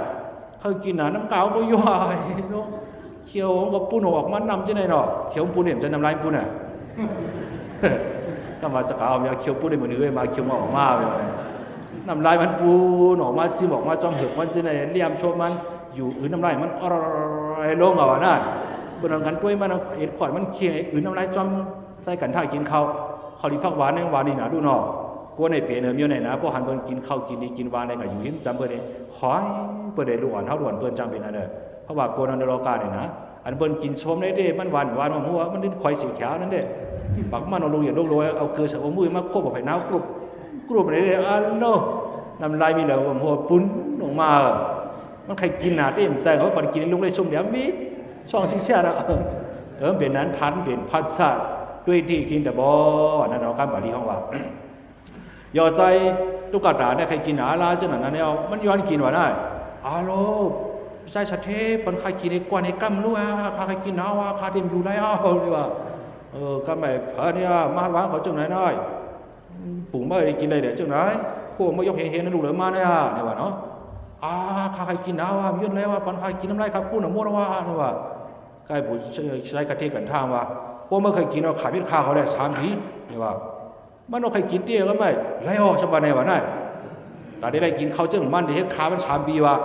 เขากินน่ะน้ำกาวก็ย่อยเนาะเขียวก็ปุ้นออกมานำจังได๋เนาะเขียวปุ้นเนี่ยจะน้ำลายปุ้นน่ะก็มาจะกเอาเขียวปุ้นได้มื้อนี้เว้ยมาเขียวมาออกมาเว้ยน้ำลายมันปุ้นออกมาจิ้มออกมาจ้อมเหือกมันจังได๋เลี่ยมโชมมันอยู่อื่นน้ำลายมันอร่อยลงอ่ะว่าน่ะเบิ่นกันด้วยมันเอ็ดขอดมันเคียงอื่นน้ำลายจ้อมใส่กันท่ากินข้าวเขาลิพักหวานในหวานนี่น่ะดูเนาะกวนในเปียเนมีอยู่ไหนนะพวกหันเปิ้นกินข้าวกินนี่กินหวานได้ก็อยู่หิมจำเปิ้นได้ขอยเปิ้นได้รู้ว่าเฮาด่วนเปิ้นจำเป็นอันเด้อเพราะว่ากวนในโลกานี่นะอันเปิ้นกินชมได้เด้มันหวานหัวมันดิ้นข่อยสีขาวนั่นเด้ปักมันเอาลงอย่าลงโรยเอาเกลือใส่มือมาโคบออกไปน้ำกรุบได้เด้อันโนน้ำลายมีแล้วหัวปุ้นลงมามันใครกินน่ะเต็มใจเขาบ่กินลงได้ชมเดี๋ยวมีช่องสิงเสียนะเป็นนั้นทันเป็นพัดซะด้วยที่กินแต่บ่นั่นเอาการบาลีของว่าย่อใจตุ๊กตาเนี่ยใครกินอาลาจังนั้นเนี่ยมันย้อนกินว่าได้อาโลใจสะเทปนใครกินไอ้กวนไอ้กำรู้อ่ะใครกินนาว่าใครเต็มอยู่แล้วเลยว่าก็ไม่เพิ่นเนี่ยมาหวานเขาจังไหนน้อยปู่ไม่ได้กินเลยเดี๋ยวจังไหนพวกไม่ยกเห็นนั่นดูเลยมาเนี่ยเนี่ยว่าเนาะใครกินนาว่ามีเยอะแล้วว่าปนใครกินน้ำลายครับพูดหน่ะมั่วว่าเนี่ยว่าใครผู้ใช้กระเทกันทางว่าพวกไม่เคยกินเราขายพิษข้าวเขาได้3 ปีเนี่ยว่ามันเราเคยกินเตี้ยก็ไม่ไรอ๋อชาวบ้านไหนวะนั่นแต่ได้กินข้าวจึงมันได้เฮ็ดค้ามัน3 ปีว่ะ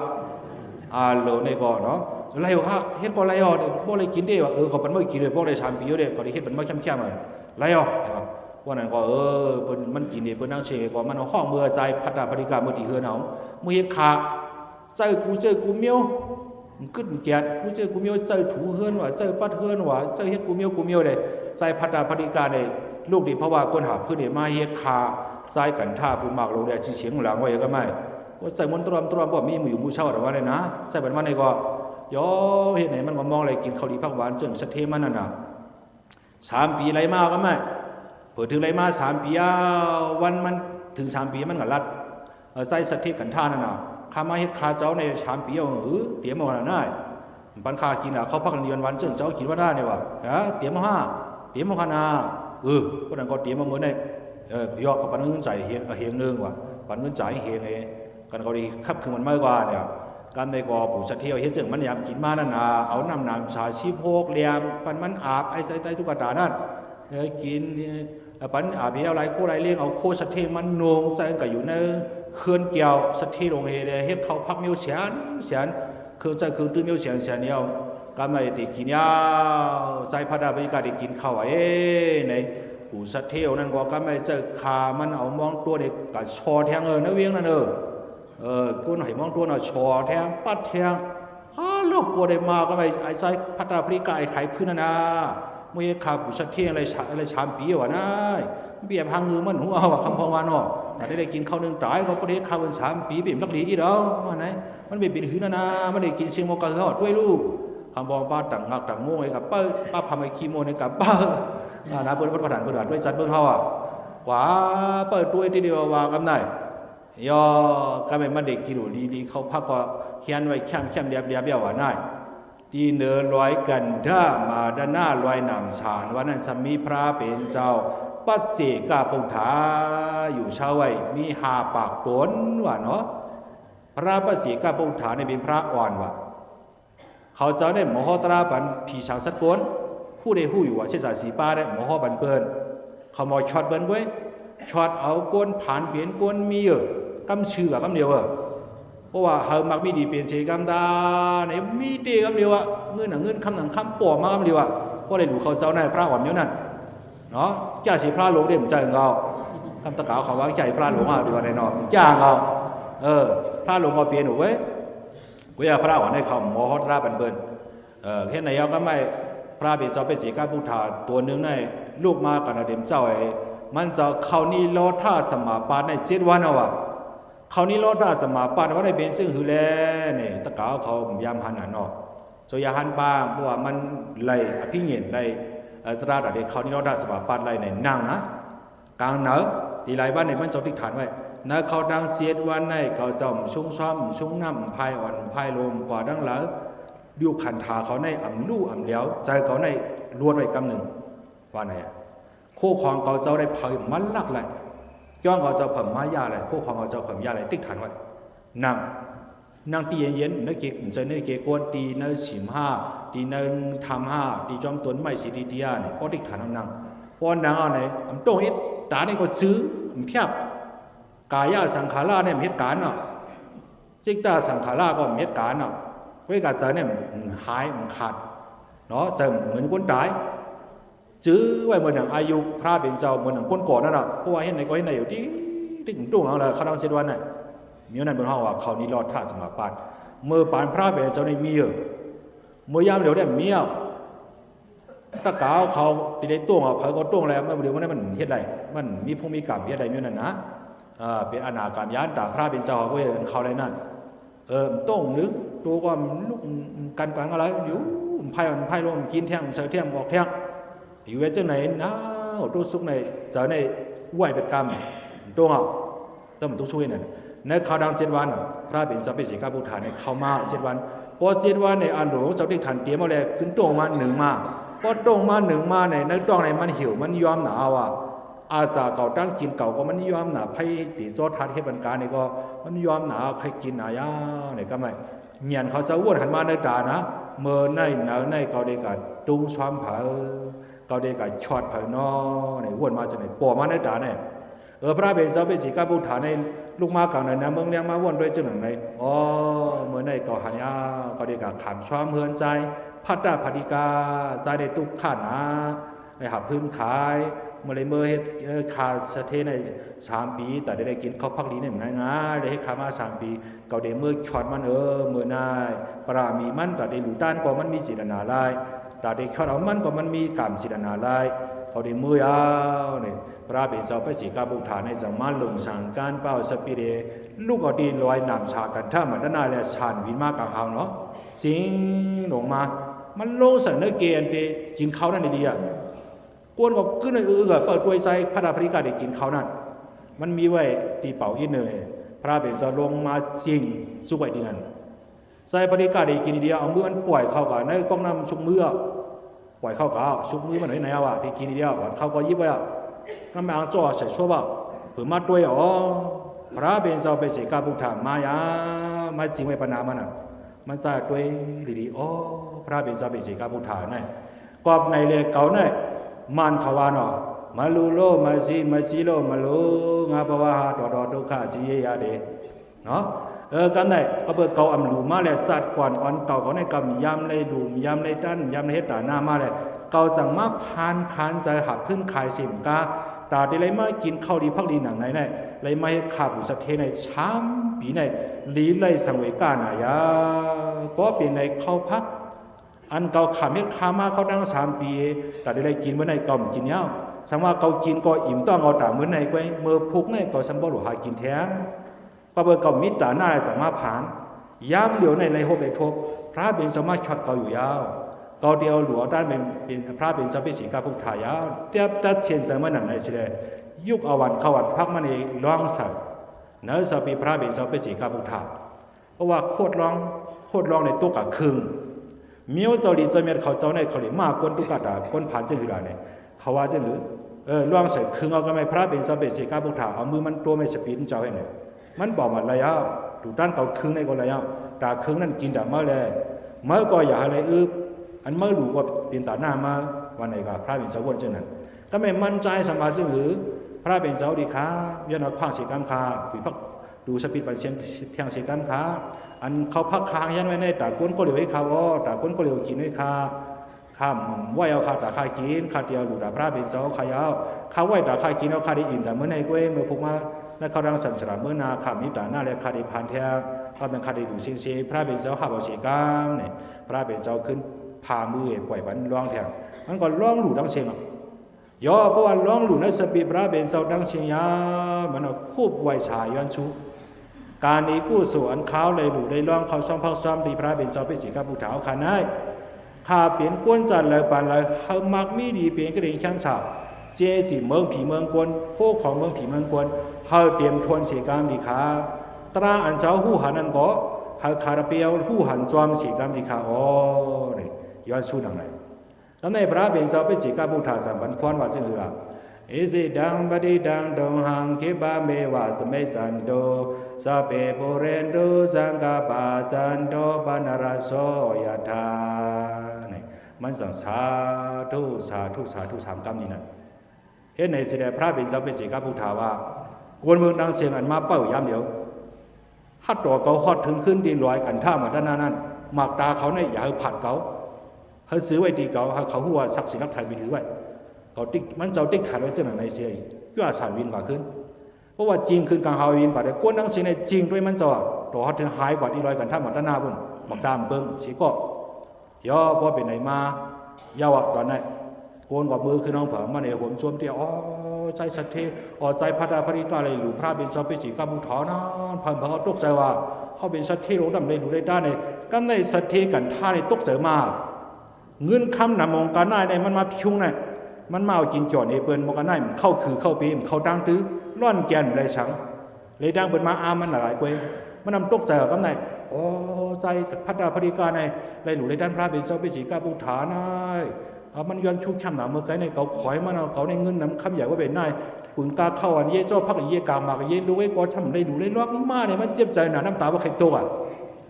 เหล่าในก่อนเนาะไรอ๋อฮะเฮ็ดบ่ไรอ๋อพวกเลยกินเตี้ยว่าเขาเป็นไม่กินเลยพวกได้3 ปีอยู่เด้เขาได้เฮ็ดเป็นไม่เข้มๆอ่ะไรอ๋อว่านั่นก็เพิ่นมันกินนี่เพิ่นนั่งเชก็มันเอาห้องเมื่อใจพัฒนาปฏิกรรมเมื่อที่เฮือนเอาเมื่อเฮ็ดค้าเจอกูเมียวขึ้นแก่กูเจอกูเมียวเจอถูเฮือนว่าเจอปัดเฮือนว่าเจอเฮ็ดกูเมียวเด้ใจพัฒนาปฏิกรรมเด้ลูกดีเพราะว่าคนหาพื้นเดมาเฮ็ดคาใจกันท่าผู้มากลงได้ชี้เฉียงหลังไว้ก็ไม่ว่าใจมันตรอมบ่มีมืออยู่มือเช่าหรือว่าเลยนะใจบัดวันนี้ก็ย่อเฮ็ดไหนมันก็มองอะไรกินข้าวดีผักหวานจนสะเทมันนั่นน่ะ3 ปีไรมาก็ไม่เปิดถึงไรมา3 ปีวันมันถึง3 ปีมันก็รัดใจสะเทกันท่านั่นน่ะข้ามาเฮ็ดคาเจ้าใน3 ปีเตรียมมาได้ปันคากินเขาพักกันเดือนวันจนเจ้ากินว่าได้เนี่ยว่าเตรียมมา5เตรียมมาขนาก็นั่นก็เตรียมมาเหมือนในยอดกับปันเงินใจเฮียงนึงว่าปันเงินใจเฮียงเองกันก็ดีขับคือมันไม่กว่าเนี่ยการในกอผู้สัตย์เที่ยวเฮ็ดจึงมันยามกินมานั่นน่ะเอาน้ำชาชีโพกเลียมปันมันอาบไอ้ใจตุ๊กตานั่นกินปันอาบเหี้ยอะไรโคไรเลี้ยงเอาโคสัตย์เที่ยวมันนงใจก็อยู่ในเขื่อนเกี่ยวสัตย์เที่ยวลงเฮ็ดเขาพักเมียวเสียนคือใจคือตื้อเมียวเสียนเนี่ยการไม่ได้กินยาใจพัฒนาบริการได้กินข้าวในผู้สัตย์เที่ยวนั่นก็ไม่เจอขามันเอามองตัวเด็กกับชอแทงนักเวียงนั่นกูหน่อยมองตัวน่ะชอแทงปัดแทงลูกกูได้มาก็ไม่ไอ้ใจพัฒนาบริการไขพื้นนะเมื่อขาผู้สัตย์เที่ยวอะไร3 ปีวะนะเบี้ยพังมือมันหัวว่าคำพองว่าเนาะได้กินข้าว1 ตายเขาก็ได้ข้าวเป็น3 ปีเป็นนักดีอีกแล้วว่าไหนมันไม่เป็นหื้อนะมันได้กินเชียงโมกะทอดด้วยลูกคำบอกป้าต่างงักต่างโง่ไอ้กับป้าพาไปคีโมในกับป้านะเปิดประธานด้วยจัดเปิดเท่าขวาเปิดด้วยที่เดียววางกันได้ย่อก็ไม่มาเด็กกิโลดีเขาพักก็เขียนไว้แคมเดียบว่าได้ที่เนื้อลอยกันถ้ามาด้านหน้าลอยนำสารวันนั้นสมีพระเป็นเจ้าปัจเจกาปงถาอยู่เช่าไว้มี5 ปากตนว่าเนาะพระปัจเจกาปงถาเนี่ยเป็นพระอ่อนว่ะเขาเจ้าได้หมอตราบันผีสาวสัตว์กวนผู้ใดผู้อยู่ว่าเช่นสายสีป้าได้หมอบันเปิ้นเขามอช็อตเบิ้นไว้ช็อตเอากวนผ่านเปลี่ยนกวนมีกำชื่อกับกำเดียวเพราะว่าเฮามักมีดีเปลี่ยนเชกำดาเนี่ยมีเตกำเดียวเงินคำหนังคำป่อมากำเดียวเพราะได้ดูเขาเจ้าในพระอ่อนนิ้วนั่นเนาะจ้าสีพระหลงเด่มใจของเราคำตะกาวเขาว่าใจพระหลงดีกว่าในนอกจ้าเรา พระหลวงก็เปลี่ยนหนูเว้ยกูอยากพระวันให้เขาหมอฮอตราบันเบินแค่ไหนเอาก็ไม่พระเป็นเจ้าเป็นสีก้าพุทธาตัวนึงในลูกมากันเดิมเจ้าไอ้มันจะเขานี่รอท่าสมาปานใน7 วันเอาวะเขานี่รอท่าสมาปานว่าได้เป็นซึ่งหือแลเนี่ยตะกาวเขายามหันเนาะโซยาหันบ้างเพราะว่ามันไหลอภิเงียนไหลตราดเด็กเขานี่รอท่าสมาปานไหลในนั่งนะกลางเหนือตีไหลบ้านในมันจะติดฐานไว้นะเขาดัง7 วันในเขาจอมชุ่งซ้อมชุ่งน้ำพายอ่อนพายลมกว่าดังหลังดิวขันถาเขาในอ่ำลู่อ่ำเลี้ยวใจเขาในรวนไว้กำหนึ่งว่าไงคู่ของเขาเจ้าได้เผยมันลักเลยย้อนเขาเจ้าเผยมายาเลยคู่ของเขาเจ้าเผยยาเลยติ๊กฐานไว้นั่งตีเย็นๆนึกเกใจนึกเกกวนตีนึกฉิม5ตีนึกทำ5ตีจอมต้นไม้สีดีดีเนี่ยก็ติ๊กฐานนั่งพอนั่งเอาไหนอันโต้เอ็ดตาเนี่ยก็ซื้อเพียบกายสังขาราเนี่ยเหตุการณ์เนาะจิตตาสังขาราก็เหตุการณ์เนาะเวลาเจอเนี่ยหายมันขาดเนาะจะเหมือนคนตายจื้อไว้เหมือนอย่างอายุพระเป็นเจ้าเหมือนอย่างคนก่อนนั่นแหละเพราะว่าเห็นในก็เห็นในอยู่ที่ถึงตุ้งเอาเลยเขาต้อง7 วันน่ะมีนั่นเป็นห้องว่าเขานี่รอดท่าสมาปานเมื่อปานพระเป็นเจ้าในมีเมื่อยามเดี๋ยวได้มีตะกาวเขาตีได้ตุ้งเอาเผยก็ตุ้งแล้วเมื่อเดี๋ยวมันเฮ็ดไรมันมีภูมิกรรมเฮ็ดไรมีนั่นนะเป็นอนาคามยานตาพระเป็นเจ้าเขาเห็นเขาอะไรนั่นต้งนึกตัวก็ลุกกันปังอะไรอยู่ไพ่ลมกินแท่งเสือแท่งบอกแท่งอยู่ไว้เจ้าไหนนะตัวซุกในเจ้าในไหวเป็นกรรมตัวเอาต้องมันต้องช่วยนั่นในข่าวดัง7 วันพระเป็นสัพเพสีกาพุทธาในเข้ามา7 วันพอ7 วันในอันหลวงเจ้าได้ทันเตรียมเอาเลยขึ้นตรงมา1 มาพอตรงมา1 มาในในตรงในมันหิวมันยอมหนาวอาสาเก่าตั้งกินเก่าก็มันยอมหนาไพ่ตีโซทัดเทบันการนี่ก็มันยอมหนาใครกินหนายาเนี่ยก็ไม่เงียนเขาจะอ้วนหันมาในตานะเมื่อในหนาวในเขาได้กัดตุ้งช้อมเผาเขาได้กัดช็อตเผานอเนี่ยอ้วนมาจากไหนปอมาในตาเนี่ยพระเป็นเจ้าเป็นสีกาพุทธาในลูกมากลางในน้ำเมืองเลี้ยงมาอ้วนด้วยจังหนังในเมื่อในเขาหันยาเขาได้กัดขามช้อมเฮือนใจพัตตาพัติกาใจได้ตุกขานาในหับพื้นขายเมื่อไรเมื่อเฮ็ดขาสะเทใน3 ปีแต่ได้กินข้าวพักดีเนี่ยง่ายได้ให้ขามา3 ปีก็ได้เมื่อช็อตมันเมื่อนายปรามีมันแต่ได้หลุดด้านก็มันมีจิตนาลายแต่ได้ช็อตเอามันก็มันมีกรรมจิตนาลายเขาได้เมื่อยาวเนี่ยพระเป็นเจ้าพระศรีกาพุทธาในจังมันลงสั่งการเป้าสปิเรลูกเอาดีลอยนำชากันถ้ามันด้านหน้าแล้วชานวินมากกับเขาเนาะจริงลงมามันลงสั่งเนื้อเกณฑ์ที่กินเขานั่นดีกวนก็ขึ้นเลยเปิดตัวใจพระดาภริกาได้กินเขานั่นมันมีไว้ตีเป่าอีเนยพระเป็นจะลงมาจริงสู้ไว้ดีนั่นใจภริกาได้กินเดียวเอามือมันปล่อยเข้ากันในกล้องน้ำชุบมือปล่อยเข้ากันชุบมือมันไหนวะที่กินเดียวเขาก็ยิบไว้ก็ไม่เอาจ่อใส่ชั่วบ่เผื่อมาด้วยพระเป็นจะเป็นสีกาบุถามายามาจริงไว้ปนามันมันจะด้วยดีพระเป็นจะเป็นสีกาบุถาเนี่ยกอบในเลยเก่าเนี่ยมันขวานมาลูโลมาซีโลมาลูงาปวะหาดอดุขะจีเยยาเดเนาะกันได้ก็เปิดเก่าอำลูมาแล้วจัดก่อนอ่อนเก่าเขาในกำยำในดูยำในด้านยำในเฮตตาหน้ามาแล้วเก่าจังมาพานคานใจหักขึ้นขายสิมกาตาได้ไรมากินข้าวดีพักดีหนังไหนเนี่ยไรมาให้ขาบุษเทในช้ำปีในลีไรสังเวกาหนายาก็เป็นในเข้าพักอันเก่าขาเม็ดขามาเขาดัง3 ปีแต่ได้กินเมื่อไหร่ก็กินเนี้ยสังว่าเขากินก็อิ่มต้องเอาตาเมื่อไหร่ไว้เมื่อพุกในก็สังบ่หลุหากินแท้ก็เบอร์เก่ามิตรตาหน้าจากมาผ่านย้ำเดี๋ยวในไรหกไรทบพระเป็นสมาช็อตเก่าอยู่ยาวเก่าเดียวหลวงด้านเป็นพระเป็นสัพเพสีกาพุทธายาวเทียบตัดเชียนเสมอหนังไหนเฉยยุคอวันขวัญพักมันเองร้องสัตว์เนื้อสัพเพพระเป็นสัพเพสีกาพุทธาเพราะว่าโคตรร้องในตัวกับคึงเมียวเจ้าดีเจ้าเมียเขาเจ้าในเขาเลยมากคนตุกตาคนผ่านจังหรือเนี่ยเขาว่าจังหรือล่วงใส่คึงเอาก็ไม่พระเป็นสัพเพสีกาพุทธาเอามือมันตัวไม่สปีนเจ้าให้เนี่ยมันบอกว่าอะไรดูด้านเขาคึงในก็อะไรตาคึงนั่นกินดาเมื่อเลยเมื่อก็อย่าอะไรอันเมื่อดูว่าเป็นตาหน้ามาวันไหนก็พระเป็นสาวกจังนั้นก็ไม่มั่นใจสมาจึงหรือพระเป็นสาวดีค้ายันเอาข้างสีกันค้าผีพักดูสปีดปันเชียงเทียงสีกันค้าอันเขาพักค้างยันไว้ในตาก้นก็เหลียวให้ข้าวตาก้นก็เหลียวกินให้ข้าข้ามไหวเอาข้าตาข้ากินข้าเดียวดูตาพระเป็นเจ้าข้ายาวข้าไหวตาข้ากินเอาข้าได้อิ่มแต่เมื่อไหร่ก็เมื่อพวกมา และเขาดังสัมสระเมื่อนาคามิตาหน้าและคาดิพานเทียก็เป็นคาดิดูซิงเซพระเป็นเจ้าข้าบสีกามเนี่ยพระเป็นเจ้าขึ้นพามือปล่อยบันร้องแทงมันก็ร้องหลู่ดังเสียงย่อเพราะว่าร้องหลู่ในสปีพระเป็นเจ้าดังเสียงยามันควบไวสายย้อนชูการนี้กู้ส่วนเขาเลยหลู่ได้ร้องเขาซ้อมพักซ้อมดีพระเป็นเจ้าเป็นสีกาบูถาวขานัยข้าเปลี่ยนกวนจันเลยปานเลยเขามักมีดีเปลี่ยนกระดิ่งช่างสาวเจ๊จีเมืองผีเมืองกวนพวกของเมืองผีเมืองกวนเขาเตรียมทวนเสียกามดีขาตราอันเจ้าหู้หันนั่นก็เขาคาราเปียวหู้หันจอมเสียกามดีขาโอ้เนี่ยย้อนสู้หนังไหนแล้วในพระเป็นเจ้าเป็นสีกาบูถาสัมพันธ์ควรว่าจะหือละเอซิดังบดีดังดงหังเคบาเมวาสเมสันโดสเปโปเรนโดสังกาปาสันโดปานาราโสยะธาเนี่ยมันสั่งสาธุสาธุสาธุสามกรรมนี่นะเห็นในสิเดพระเป็นเจ้าเป็นสีกาบูถาว่ากวนเมืองดังเสียงอันมาเป้ายามเดียวฮัดตัวเขาฮอดถึงขึ้นดีลอยกันท่ามาด้านนั้นหมากตาเขาเนี่ยอย่าให้ผัดเขาเขาซื้อไว้ดีเขาเขาหัวศักดิ์ศรีนักไทยมีถือไว้เขาติ๊กมันเจ้าติ๊กถ่ายไว้เจ้าหน้าในเสียย่าสารวินกว่าขึ้นเพราะว่าจริงคือกลางฮาวินกว่าแต่กวนดังเสียงในจริงด้วยมันเจ้าตัวฮอดถึงหายกว่าดีลอยกันท่ามาด้านหน้าบุญหมากดามเบิ้งสีก็ย่อพอเป็นไหนมายาวตอนนั้นโกนกว่ามือคือน้องเผามาในหัวจมเตี้ยอ๋อใจสัตเทอ๋อใจพัดาพริกาเลยหรือพระเป็นเจ้าเป็นสีกาบุถานะพันพเขาตกใจว่าเขาเป็นสัตเทลงดำเลยหรือได้ด้านในกันในสัตเทกันท่าในตกใจมากเงินคำนำมองกันได้ในมันมาพิวงในมันมาเอาจินจอดในเปิ้นมองกันได้เข้าคือเข้าปีมเข้าดังตื้อร่อนแกนอะไรสังเลยดังเปิ้นมาอามันหลายกวยมันนำตกใจกันในอ๋อใจพัดาพริกาในเลยหรือได้ด้านพระเป็นเจ้าเป็นสีกาบุถานะมันย้อนชุกช้ำหนาเมื่อไงในเขาขอยมันเอาเขาในเงินน้ำคำใหญ่ว่าเป็นนายปืนกาเข้าอันเย่เจ้าพักเย่กามากเย่ดูไอ้ก็ทำได้ดูได้ลอกมาเนี่ยมันเจ็บใจหนาน้ำตาว่าใครตัว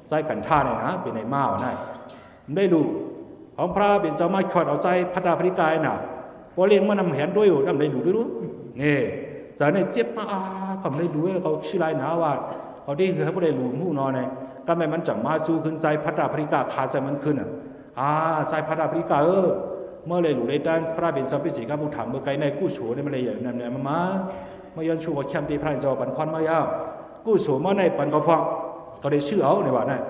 ใจกันท่าเนี่ยนะเป็นในม้าวน่ะได้ดูของพระเป็นเจ้ามาขอดเอาใจพัดาพริกายน่ะพอเลี้ยงมันนำแหนด้วยอยู่ทำได้ดูด้วยรู้นี่ใจเนี่ยเจ็บมาคำได้ดูเขาชื่อไรหนาว่าเขาที่คือเขาไม่ได้รู้หูนอนเนี่ยก็ไม่มันจังมาจูขึ้นใจพัดาพริกาขาดใจมันขึ้นใจพัดาพริกาเมื่อเลยหลุดเลยด้านพระเป็นสัมภิสีกับผู้ถามเมื่อไกลในกู้โฉในมันเลยอย่างนั้นเนี่ยมาเมื่อย้อนชูกับแคมตีพระเจ้าปันควันมายาวกู้โฉเมื่อในปันกระพองก็ได้ชื่อเอาในว่านั่น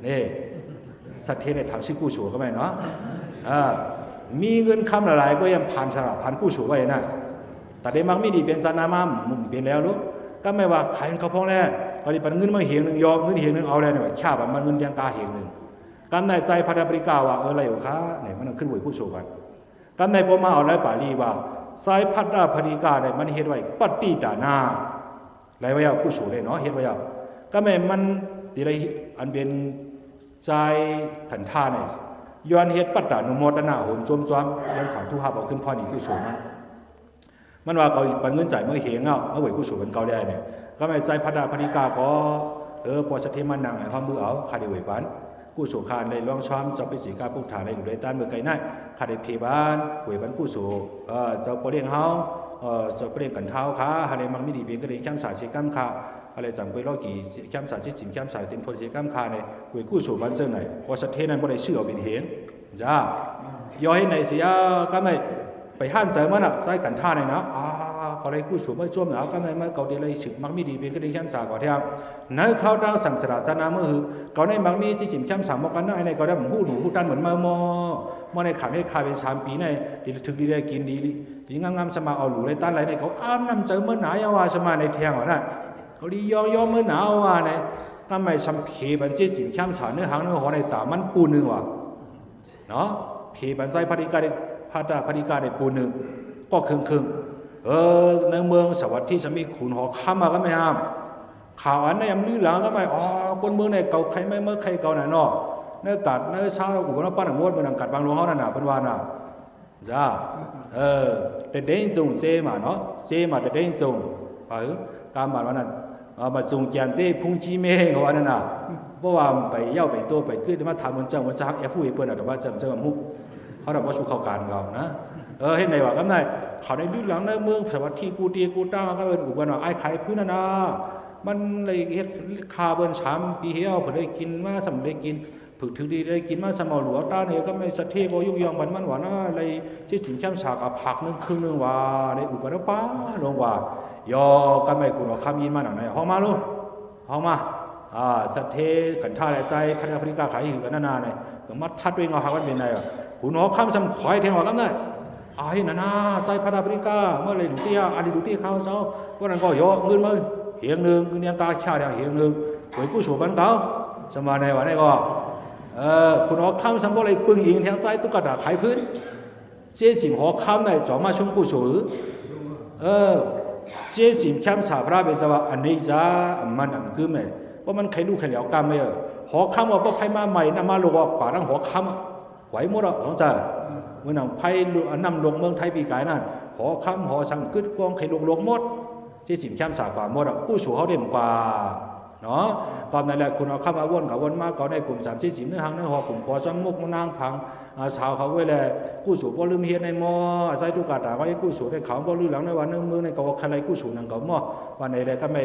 นี่สัตเทในถามชื่อกู้โฉก็ไม่เนาะมีเงินคำหลายก็ยังผ่านสลับผ่านกู้โฉไว้นะแต่ได้มักไม่ดีเป็นสนามามุมเป็นแล้วรู้ก็ไม่ว่าขายเขาพองแล้วพอดีปันเงินมาเหียงหนึ่งยอมเงินเหียงหนึ่งเอาแล้วเนี่ยชาบมันเงินยังกาเหียงหนึ่งกันในใจพระบริกาว่าอะไรอยู่คะเนี่ยมันขึ้นไหวผู้โชกันกันในพอมาเอาไรป่าลีว่าสายพัดราบริกาเนี่ยมันเฮ็ดไว้ปฏิตานาไรไว้เอาผู้โชเลยเนาะเฮ็ดไว้เอาก็แม่มันที่ไรอันเป็นใจขันท่าเนี่ยย้อนเฮ็ดปัตตานุโมทนาโหมจมจอมยันสาธุภาพเอาขึ้นพ่อนี่ผู้โชมันว่าเขาปันเงินจ่ายเมื่อเหียงเอาเมื่อไหวผู้โชเป็นเกาได้เนี่ยก็แม่ใจพัดราบริกาก็พอจะเทมันนางไอ้ความมือเอาคาดีไหวปันกู้สูขานในร่องช้อมเจ้าไปสีกาพุทธาในอยู่ในด้านเมื่อไกลนั่นขาดเพบานหวยบันกู้สูเจ้าปเลี้ยงเฮาเจ้าปเลี้ยงกันเท้าขาอะไรมังไม่ดีเพียงก็เลยแคมสาเชกัมขาอะไรสั่งไปล้อกี่แคมสาเชจิมแคมสาตินพลเชกัมขาในหวยกู้สูบันเจ้าไหนพอสัตเทนั้นบ่ได้ชื่อเอาเป็นเห็นจ้าย่อให้ในเสียก็ไม่ไปห้ามใจมันอ่ะใส่กันท่าในนะเขาเลยกู้สูไม่จ้วมหนาวก็ไม่มาเกาดีเลยฉึกมักไม่ดีเพียงก็เลยแคมสาก่อนเทียมนั่นเขาดังสั่งสระจานาเมื่อเขาในบางมีจิจิมแคมสามมกันได้ในก็ได้ผมหูหนูหูดันเหมือนมาในขันให้คาเป็น3 ปีในดีถึงดีได้กินดีงามสมาเอาหลูเลยต้านไรในเขาอ้ามนำเจอเมื่อหนาวว่าสมาในเทียงวะน่ะเขาดีย่อเมื่อหนาวว่าในก็ไม่ชำเพบันจิจิมแคมสามเนื้อหางเนื้อหัวในตามันปูนึงว่ะเนาะเพบันใจพริกาได้พัดพริกาได้ปูนึงก็ครึ่งในเมืองสวัสดิ์ที่จะมีขุนหอข้ามมาก็ไม่ห้ามข่าวอันนี้ยังลื้อหลังก็ไม่คนเมืองในเก่าใครไม่เมื่อใครเก่าไหนเนาะเนื้อกัดเนื้อเช้าอุปนปั้นงวดเมืองกัดบางหลวงเขานั่นน่ะเป็นวาน่ะจ้าแต่เด้งจงเจมาเนาะเจมาแต่เด้งจงการมาวันนั้นมาจงแจมเต้พุ่งจีเมงวันนั้นน่ะเพราะว่าไปเย่าไปตัวไปขึ้นมาทำมันเจ้ามันจะฮักแอบผู้เปิดแต่ว่าเจ้ามุกเขาเราว่าชูเข้าการเรานะเห็นไหมว่ากันได้เขาในลื้อหลังในเมืองสวัสดิ์ที่กูตีกูต้าก็เป็นอุปนว่าไอ้ไข่พื้นน่ะมันเลยเฮ็ดคาเบิ้ล3 ปีเหี้ยวผมได้กินมาสำได้กินฝึกถึงดีได้กินมาสมอหลวงตาเนี่ยก็ไม่สะเทก็ยุ่งยองมันว่านะเลยที่สินแชมป์สากผักนึงครึ่งนึงว่าในอุปนป้าลงว่า ยอก็ไม่กูเราคำยินมาหนังไหนห้องมาลูกห้องมาสัตเทกันท่าใจพระพุทธเจ้าขายอยู่กันนานๆเลยถึงมัดทัดด้วยงอหาวันเป็นไงกูน้อคำจำขอยแทงหัวกันเลยให้นาใจพระพุทธเจ้าเมื่อไรดูเตี้ยอันนี้ดูเตี้ยเขาเจ้าพวกนั้นก็ยอเงินมาเหียงหนึ่งเงินยังกาชาเดียวเหียงหนึ่งหวยกู้สูบบันเก่าสมัยในวันนี้ก็คุณน้อคำจำว่าอะไรปึงอิงแทงใจตุ๊กตาขายพื้นเจ๊จิ๋มหัวคำในจ่อมาชุ่มกู้สูเจ๊จิ๋มแคมสาพระเป็นจะว่าอันนี้จะมันอันคือไหมว่ามันใครดูใครเหลียวกันไหมหัวคำว่าพวกไพ่มาใหม่นำมาลงว่าป่าดังหัวคำไหวหมดอ่ะหลวงจ่าเมื่อหนังไพ่นำลงเมืองไทยปีกายนั่นหัวคำหัวสังกึดกองใครลงหมดเจ๊จิ๋มแคมสาฝ่าหมดอ่ะกู้สูเขาเด่นกว่าเนาะความนั่นแหละคุณเอาข้ามาวนกับวนมากเขาในกลุ่มสามสี่สิบเนื้อหางเนื้อหัวกลุ่มพอจำมุกนางพังสาวเขาไว้แหละกู้สูบ่ลืมเฮียนในมอใจตุกาตาไว้กู้สูได้เขาบ่ลืมหลังในวันนึงมือในกอใครกู้สูนังเขามอวันไหนได้ก็ไม่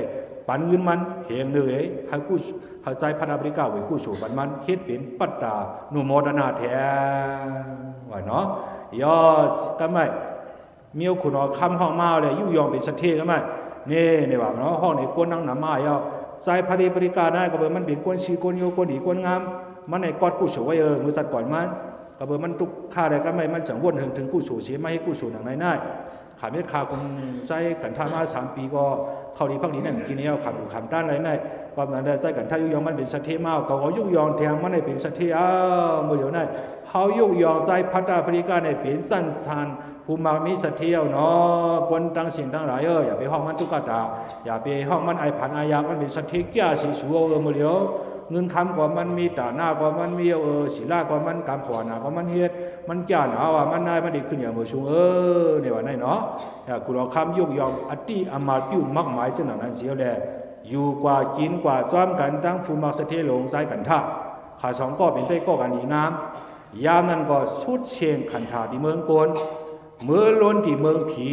ปันเงินมันเฮียงเหนื่อยให้กู้ให้ใจพันธบริการไว้กู้สูปันมันเฮ็ดเป็นปัตตาหนุ่มโมดนาแท้ว่าเนาะย่อก็ไม่มีคุณเอาคำห้องมาเลยยุ่ยองเป็นสัตเทก็ไม่นี่ว่าเนาะห้องนี้กวนนั่งหนามาย่อใจพันธบริการได้ก็เบอร์มันเป็นกวนชีกวนโยกวนดีกวนงามมันในกอดกู้สูไว้มือจัดก่อนมันก็เบอร์มันตุกค่าอะไรก็ไม่มันจังวนถึงกู้สูเสียไม่ให้กู้สูหนังในน่ายขาเม็ดขาคนใจกันท่ามา3 ปีก็เข้าดีพักดีนั่นกินเนี่ยขับขำด้านไรน่ายความนั้นได้ใจกันท่ายุยองมันเป็นสัตเทมาก็ยุยองแทงมันในเป็นสัตเทเมื่อเดี๋ยวนั้นเขายุยองใจพัฒนาบริการในเป็นสั้นสันภูมิมีสัตเทียวเนาะคนตั้งสิ่งตั้งหลายอย่าไปห้องมันตุกตาอย่าไปห้องมันไอผันอายามันเป็นสัตเทแก่สีชัวเมื่อเดี๋ยวเงินคำกว่ามันมีตาหน้ากว่ามันมีศิลากว่ามันการขวาหน้ากว่ามันเฮ็ดมันแก่หนาว่ามันนายมันดีขึ้นอย่างเมื่อช่วงเนี่ยว่าไหนเนาะกูเราคำยุยองอติอมาตย์มักหมายจะหนังนั้นเสียวแลอยู่กว่ากินกว่าจ้อมกันตั้งภูมิสัตเทหลงใจกันท่าขาสองก็เป็นได้ก็กันดีงามยามนั้นก็สุดเชียงขันธาที่เมืองโกนเมื่อล้นที่เมืองผี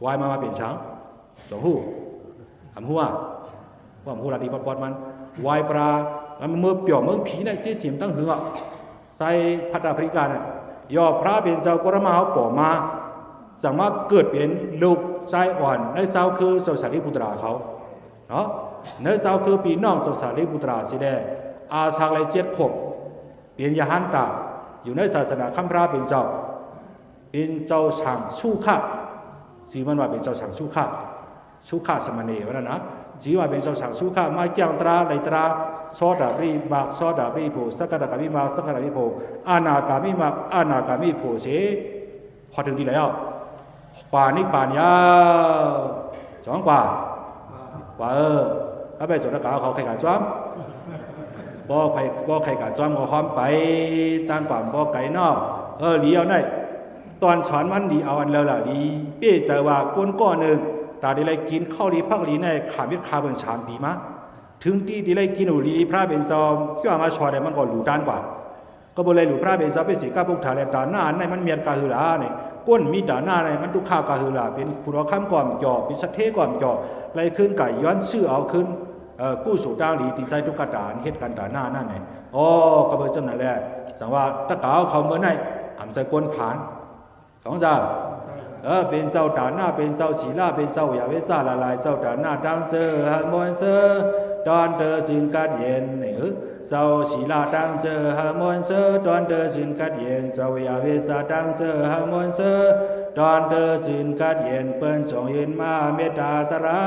วายมาเป็นช้างสองหูทำหัวว่าหูลาดีปอดมันวายปลาแล้วเมื่อเปี่ยวเมืองผีเนี่ยเจ๊จิ๋มตั้งหัวใส่พัฒนาบริการเนี่ยยอพระเป็นเจ้ากรมาเขาป่อมาจะมาเกิดเป็นลูกชายอ่อนในเจ้าคือเจ้าสารีบุตราเขาเนาะในเจ้าคือปีน้องเจ้าสารีบุตราสิได้อาชาเลย7 ขวบเป็นยาหันตาอยู่ในศาสนาคัมภาเป็นเจ้าช่างชู้ข้าจีมันว่าเป็นเจ้าช่างชู้ข้าสมณีวะนะจีว่าเป็นเจ้าช่างชู้ข้ามาเกี่ยงตราในตราซอดาบรีบากซอดาบรีโผสักกะกามิมาสักกะกามิโผอานากามิมาอานากามิโผเสพอถึงที่แล้วป่านี่ป่านยาว2 กว่าถ้าไปจดตะกาเขาใครกันจ้อมบ่ใครกันจ้อมก็พร้อมไปตั้งความบ่ไก่นอกเลี้ยวได้ตอนฉอนมันดีเอาอันแล้วล่ะดีเป้ใจว่าก้อนหนึ่งตาดีไรกินข้าวดีพักดีในขามิดคาเบิน3 ปีมาถึงที่ดีไรกินหนูดีพระเป็นจอมก็เอามาชอได้มันก็หลูด้านกว่าก็บ่เลยหลูพระเป็นจอมเป็นสีก้าพุกถาแลตาหน้าในมันเมียนกาหือลาเนี่ยก้นมีตาหน้าในมันทุกข้ากาหือลาเป็นผู้รอข้ามก่อมจ่อเป็นสัตเทก่อมจ่อไรขึ้นไก่ย้อนชื่อเอาขึ้นกู้สู่ดาวดีตีใจทุกกระดานเหตุการณ์ตาหน้านั่นไงก็เบอร์จังนั่นแหละสังว่าตะกาวเขาเมื่อไหร่ทำใจก้นผานของเจ้าเป็นเจ้าตาหน้าเป็นเจ้าศีลาเป็นเจ้าอย่าเวซ่าละลายเจ้าตาหน้าดังเซอฮามอนเซอดอนเดอสินกัดเย็นนี่เจ้าศีลาดังเซอฮามอนเซอดอนเดอสินกัดเย็นเจ้าอย่าเวซ่าดังเซอฮามอนเซอดอนเดอสินกัดเย็นเปิ้นส่งเย็นมาเมตตาตระ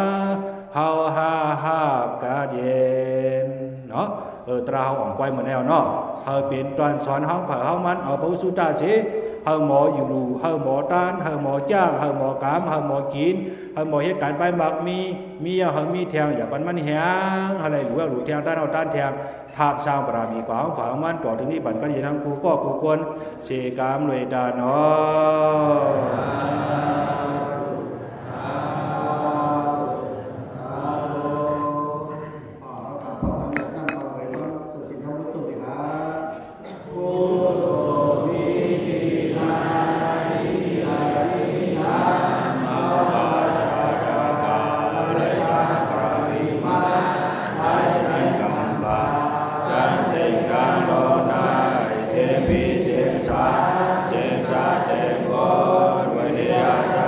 เฮาฮากัดเย็นเนาะตราเฮาอ่องไว้เหมือนแนวเนาะเฮาเป็นตอนสอนเฮาเผาเฮามันเอาพระสุตตาสิเฮาหมออยู่ดูเฮาหมอต้านเฮาหมอจ้างเฮาหมอกามเฮาหมอกินเฮาหมอเหตุการณ์ไปมักมีเฮามีแทงอย่าปันมันแหงอะไรหรือว่าหลุดแทงด้านเอาด้านแทงทาบสร้างบารมีของฝามันต่อถึงนี้บันกันยังกูก็กูควรเสกามรวยดาเนาะ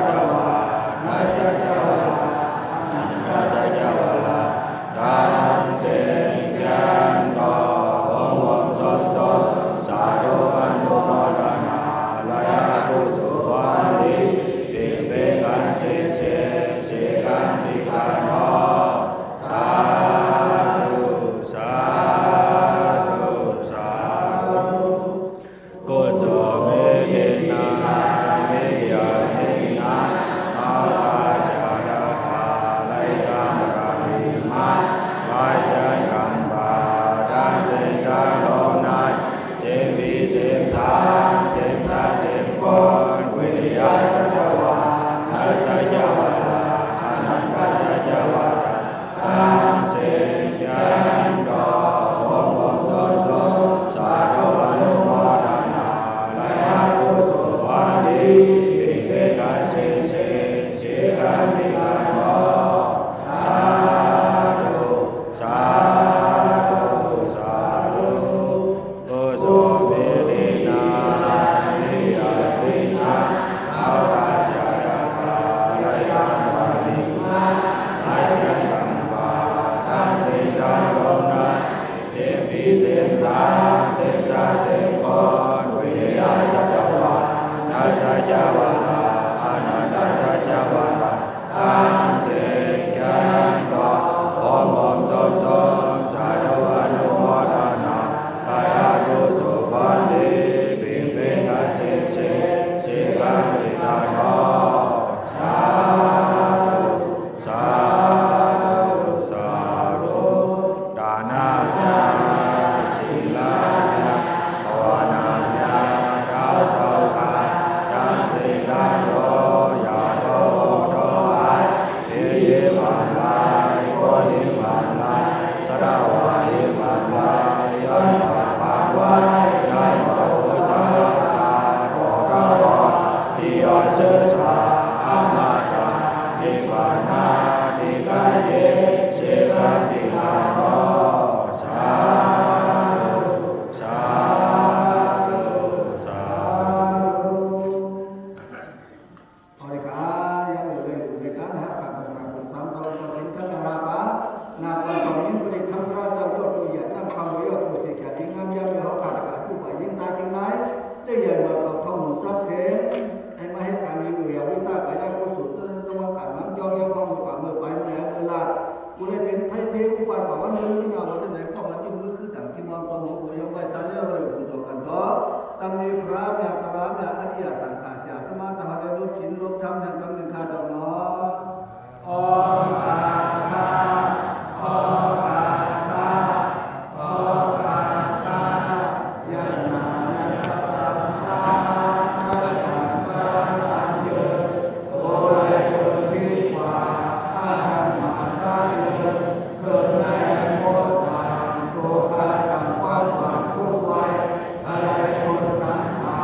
เ ได้ใหญ่กว่ากับทองหนุนทรัพย์เสให้มาให้การมีอยู่อย่างวิสาขายากุศลต้องมาการน้ำยอดเยี่ยมพ่อมาเมื่อไปเมื่อไหร่เมื่อลาดกูได้เป็นไพ่เพียงอุปาถวันนึงที่นาวันไหนพ่อมันยุ่งมือคือต่างที่มองตัวหัวกูยังไปสายเรื่องเลยคุณตัวกันต่อตั้งมีพระยากรามยาอริยสังขารเสียสมาธิได้ลบชิ้นลบทำอย่างกำเนิดขาดอกน้อออกาสาออกาสาออกาสายานายันตสาสาอาการปราสัญญ์โอไรเกิดพิวาอาการมาสาเจริญเกิดในโมตาโตคาจังความหวังทุกวัยอะไรคนสันตา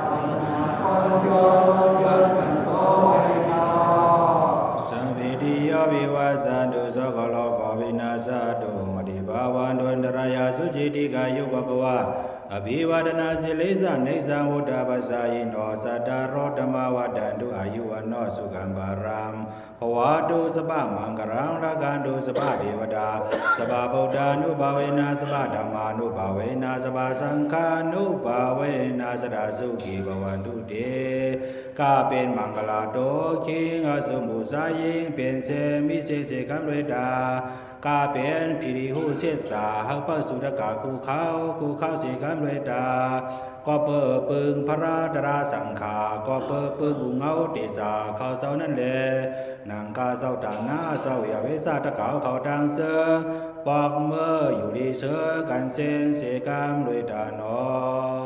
ปัญญาความย้อนยันกันต่อไว้ดาสัมภิติโยวิวัสสันตุสักโลกวินาศตุมติภาวันตุนรายาสุจิติกายุปปวะอภิวาทนาสิเลสะเนสังวุฒาปัสสายิโนสัตตโรธรรมวัฏันตุอายุวันโนสุขัมบารังภวะตุสัพพมังคลังรักันตุสัพพเทวดาสัพพพุทธานุภาเวนะสัพพธัมมานุภาเวนะสัพพสังฆานุภาเวนะสดาสุขีภวันตุเตกาเป็นมังคลาโตคิงอสุมุสายิงเป็นเสมิเสเสกัมเรตากาเป็นพิริหูเสสาหปสุตกาคูเขาเสกัมเรตาก็เปิดปึงพระราดราสังขาก็เปิดปึงบุงเอาเตจาเขาเศร้านั่นแหละนางกาเศร้าต่างหน้าเศร้าอย่าเวสาตะเขาดังเจอปอกเมื่ออยู่ดีเสือกันเซนเสกัมเรตานอ